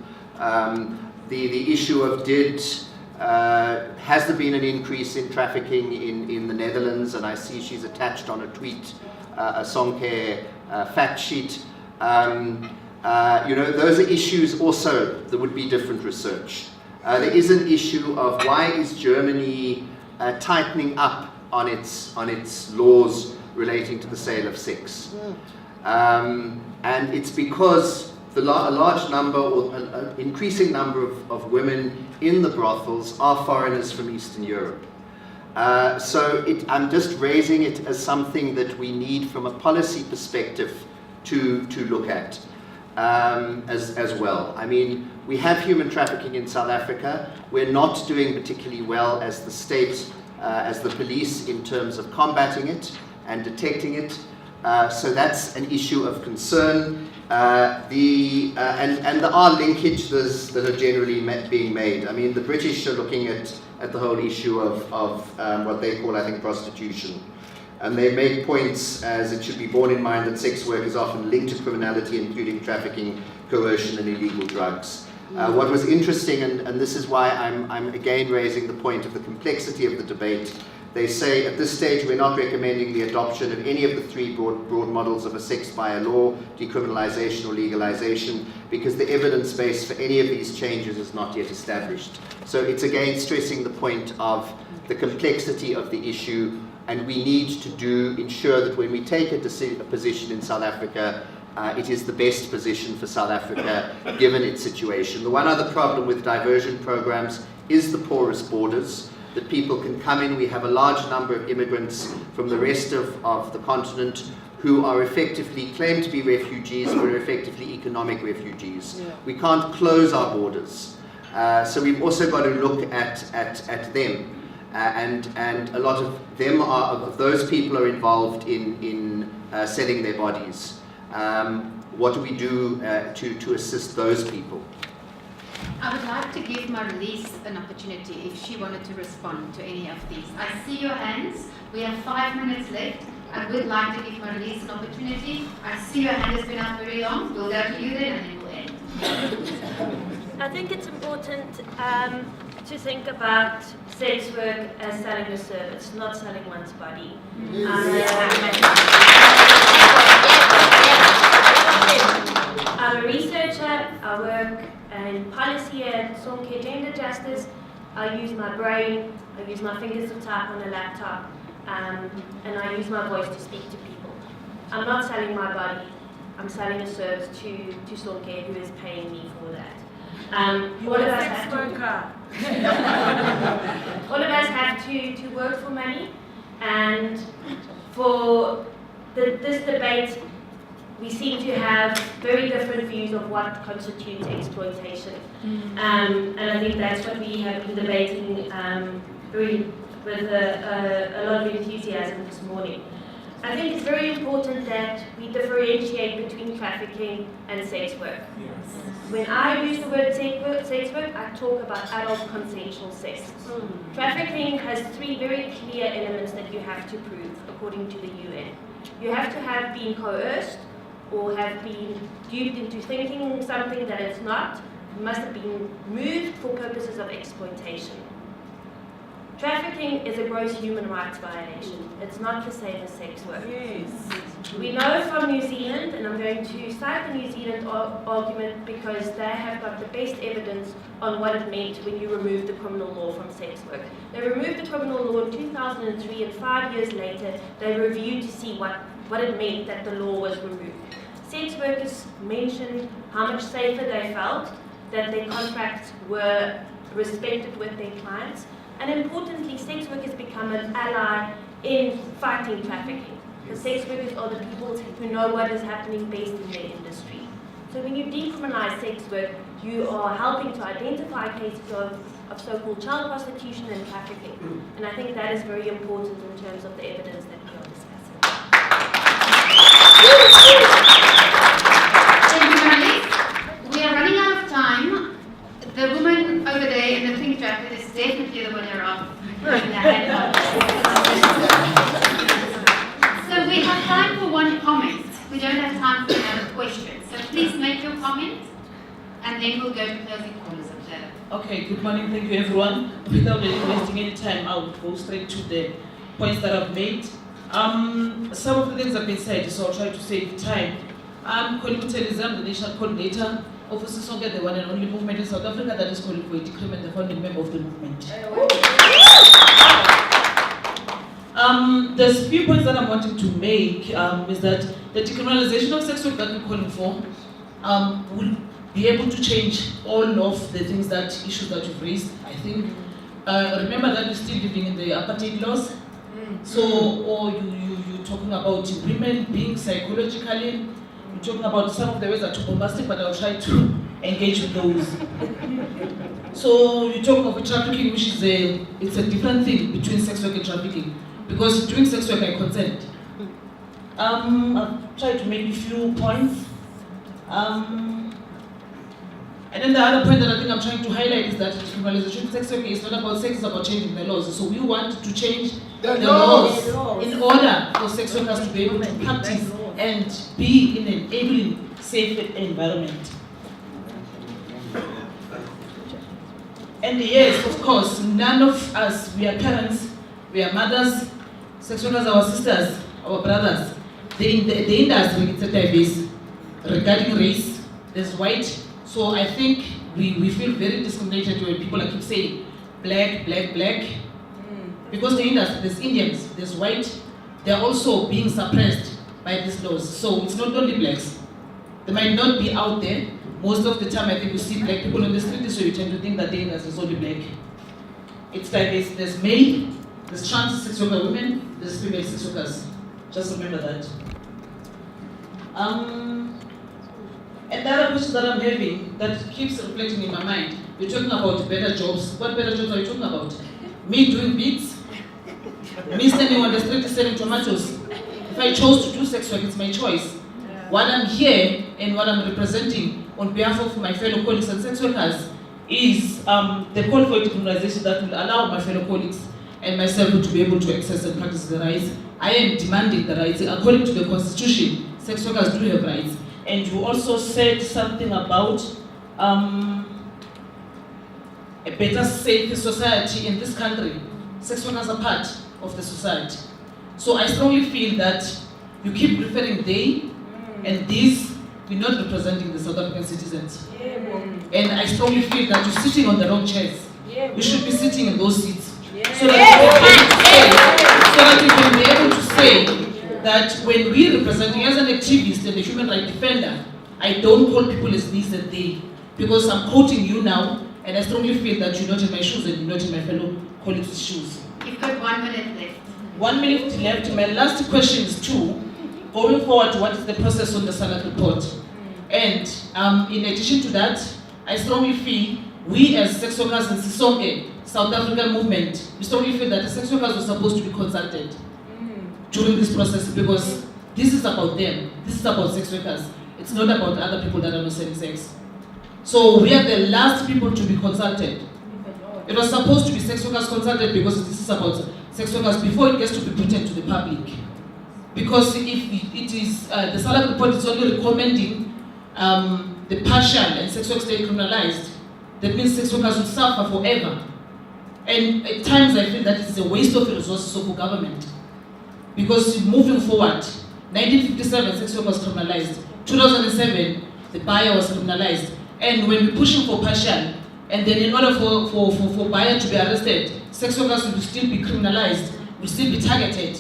the issue of has there been an increase in trafficking in the Netherlands? And I see she's attached on a tweet a Songcare fact sheet. Those are issues also that would be different research. There is an issue of why is Germany tightening up on its laws relating to the sale of sex. And it's because a large number or an increasing number of women in the brothels are foreigners from Eastern Europe. So I'm just raising it as something that we need from a policy perspective to look at as well. I mean, we have human trafficking in South Africa. We're not doing particularly well as the state, as the police, in terms of combating it and detecting it. So that's an issue of concern. And there are linkages that are generally being made. I mean, the British are looking at the whole issue of what they call, I think, prostitution. And they make points as it should be borne in mind that sex work is often linked to criminality, including trafficking, coercion, and illegal drugs. What was interesting, and this is why I'm again raising the point of the complexity of the debate, they say at this stage we're not recommending the adoption of any of the three broad models of a sex by a law, decriminalisation or legalisation, because the evidence base for any of these changes is not yet established. So it's again stressing the point of the complexity of the issue, and we need to ensure that when we take a position in South Africa, it is the best position for South Africa given its situation. The one other problem with diversion programs is the porous borders, that people can come in. We have a large number of immigrants from the rest of the continent who are effectively claimed to be refugees, but are effectively economic refugees. Yeah. We can't close our borders. So we've also got to look at them. And a lot of them of those people are involved in selling their bodies. What do we do to assist those people? I would like to give Marlies an opportunity if she wanted to respond to any of these. I see your hands. We have 5 minutes left. I would like to give Marlies an opportunity. I see your hand has been up very long. We'll go to you then and then we'll end. I think it's important to think about sex work as selling a service, not selling one's body. I'm a researcher. I work And in policy at Sonke Gender Justice, I use my brain, I use my fingers to type on a laptop, and I use my voice to speak to people. I'm not selling my body, I'm selling a service to Sonke, who is paying me for that. You are a sex worker. All of us have to work for money, and for this debate, we seem to have very different views of what constitutes exploitation. And I think that's what we have been debating with a lot of enthusiasm this morning. I think it's very important that we differentiate between trafficking and sex work. Yes. When I use the word sex work, I talk about adult consensual sex. Trafficking has 3 very clear elements that you have to prove, according to the UN. You have to have been coerced or have been duped into thinking something that it's not. You must have been moved for purposes of exploitation. Trafficking is a gross human rights violation. It's not the same as sex work. Yes. We know from New Zealand, and I'm going to cite the New Zealand argument because they have got the best evidence on what it meant when you remove the criminal law from sex work. They removed the criminal law in 2003, and 5 years later they reviewed to see what it meant that the law was removed. Sex workers mentioned how much safer they felt, that their contracts were respected with their clients, and importantly, sex workers become an ally in fighting trafficking. The sex workers are the people who know what is happening best in their industry. So when you decriminalise sex work, you are helping to identify cases of so-called child prostitution and trafficking. And I think that is very important in terms of the evidence that we are discussing. Thank you, Marilyn. We are running out of time. The woman over there in the pink jacket is definitely the winner of the hand So we have time for one comment. We don't have time for another question. So please make your comment, and then we'll go to closing comments of the... Okay, good morning, thank you everyone. Without wasting any time, I'll go straight to the points that I've made. Some of the things have been said, so I'll try to save time. I'm calling to the national coordinator of the one and only movement in South Africa that is calling for a decrement, the founding member of the movement. There's a few points that I'm wanting to make is that the decriminalization of sex work that we're calling for will be able to change all of the things issues that you've raised. I think, remember that we're still living in the apartheid laws. So, or you're talking about women being psychologically, you're talking about some of the ways that are too bombastic, but I'll try to engage with those. So you talk of trafficking, which is it's a different thing between sex work and trafficking. Because doing sex work, I consent. I've tried to make a few points. And then the other point that I think I'm trying to highlight is that decriminalization of sex work is not about sex, it's about changing the laws. So we want to change the laws in order for sex workers to be able to practice and be in an enabling, safe environment. And yes, of course, none of us, we are parents, we are mothers, sex workers are our sisters, our brothers. The industry, it's a diverse. Regarding race, there's white. So I think we feel very discriminated when people keep saying black, black, black. Because the industry, there's Indians, there's white, they're also being suppressed by these laws. So it's not only blacks. They might not be out there. Most of the time I think you see black people on the street, so you tend to think that the industry is only black. It's diverse. There's male, there's trans sex worker women, there's female sex workers. Just remember that. And the other question that I'm having that keeps reflecting in my mind, you're talking about better jobs. What better jobs are you talking about? Me doing beats? Me standing on the street selling tomatoes? If I chose to do sex work, it's my choice. What I'm here and what I'm representing on behalf of my fellow colleagues and sex workers is the call for decriminalization that will allow my fellow colleagues and myself to be able to access and practice the rights. I am demanding the rights. According to the Constitution, sex workers do have rights. And you also said something about a better, safer society in this country. Sex workers are part of the society. So I strongly feel that you keep referring they and these, we're not representing the South African citizens. And I strongly feel that you're sitting on the wrong chairs. We should be sitting in those seats. So that we can be able to say that when we're representing, as an activist and a human rights defender, I don't call people as this and they, because I'm quoting you now, and I strongly feel that you're not in my shoes and you're not in my fellow colleagues' shoes. You've got 1 minute left. 1 minute left. My last question is going forward, what is the process on the SALAC report? And in addition to that, I strongly feel we as sex workers in Sisonke, South African movement, we strongly feel that the sex workers were supposed to be consulted during this process, because this is about them. This is about sex workers. It's not about other people that are not selling sex. So we are the last people to be consulted. It was supposed to be sex workers consulted because this is about sex workers before it gets to be put into the public. Because if it is, the SALAC report is only recommending the partial and sex work stay criminalized, that means sex workers will suffer forever. And at times I feel that it's a waste of resources of the government. Because moving forward, 1957 sex work was criminalized, 2007 the buyer was criminalized, and when we're pushing for partial, and then in order for buyer to be arrested, sex workers will still be criminalized, will still be targeted.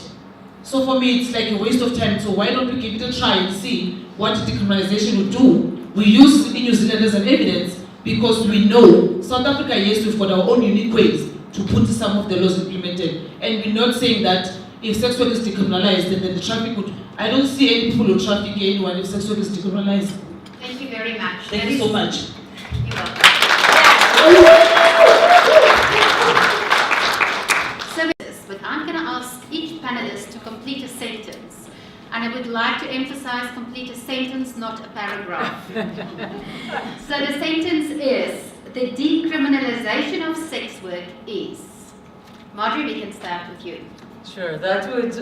So for me, it's like a waste of time. So why don't we give it a try and see what decriminalization will do? We use New Zealand as an evidence because we know South Africa, yes, we've got our own unique ways to put some of the laws implemented. And we're not saying that if sex work is decriminalized, then the traffic would... I don't see any people who traffic anyone if sex work is decriminalized. Thank you very much. Thank you so much. You're welcome. But I'm going to ask each panelist to complete a sentence. And I would like to emphasize complete a sentence, not a paragraph. So the sentence is, the decriminalization of sex work is... Marjorie, we can start with you. Sure, that would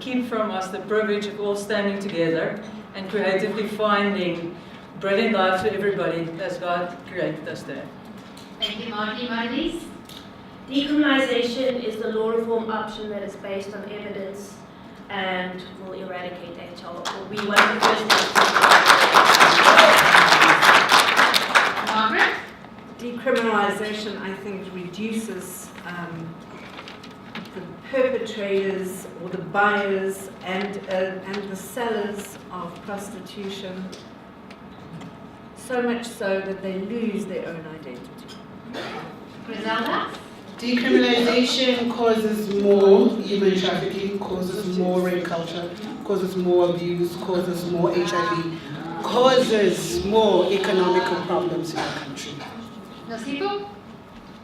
keep from us the privilege of all standing together and creatively finding brilliant lives for everybody as God created us there. Thank you, Marjorie. Marlies? Decriminalisation is the law reform option that is based on evidence and will eradicate HR. Will be one of the first steps. Margaret? Decriminalisation, I think, reduces the perpetrators or the buyers and the sellers of prostitution, so much so that they lose their own identity. Griselda? Decriminalization causes more human trafficking, causes more rape culture, causes more abuse, causes more HIV, causes more economical problems in our country. Nasipo?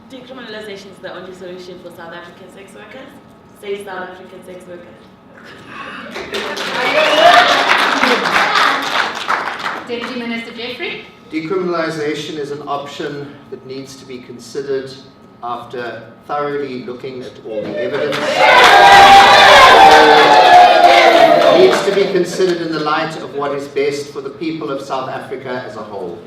Decriminalization is the only solution for South African sex workers. Say South African sex workers. Deputy Minister Jeffrey? Decriminalisation is an option that needs to be considered after thoroughly looking at all the evidence. It needs to be considered in the light of what is best for the people of South Africa as a whole.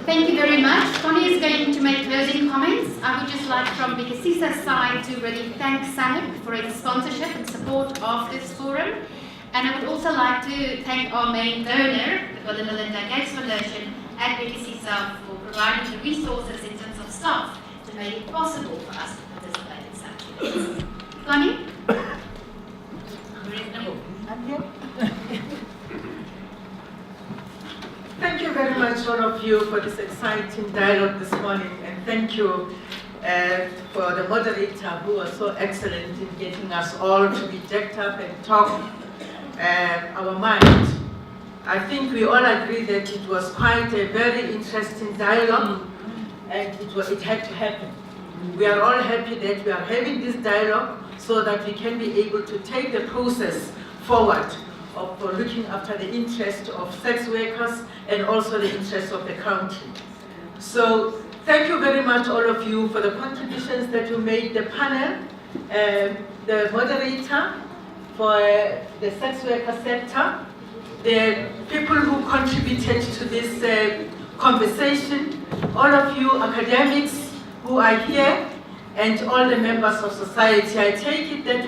Thank you very much. Connie is going to make closing comments. I would just like from Bhekisisa's side to really thank SALAC for its sponsorship and support of this forum. And I would also like to thank our main donor, the Bill and Melinda Gates Foundation, and Bhekisisa for providing the resources in terms of staff to make it possible for us to participate in such events. Connie? Thank you very much, all of you, for this exciting dialogue this morning, and thank you for the moderator who was so excellent in getting us all to be jacked up and talk our mind. I think we all agree that it was quite a very interesting dialogue, and it had to happen. We are all happy that we are having this dialogue so that we can be able to take the process forward of looking after the interest of sex workers and also the interest of the country. So thank you very much, all of you, for the contributions that you made, the panel, the moderator for the sex worker sector, the people who contributed to this conversation, all of you academics who are here, and all the members of society. I take it that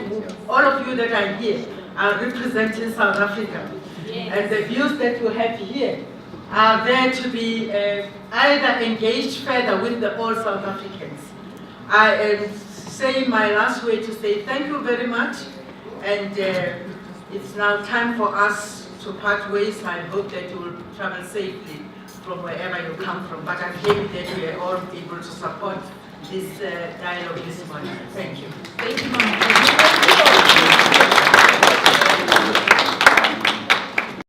all of you that are here are representing South Africa. And the views that you have here are there to be either engaged further with all South Africans. I am saying my last way to say thank you very much, and it's now time for us to part ways. I hope that you will travel safely from wherever you come from, but I'm happy that we are all able to support this dialogue this morning. Thank you. Thank you, Mama.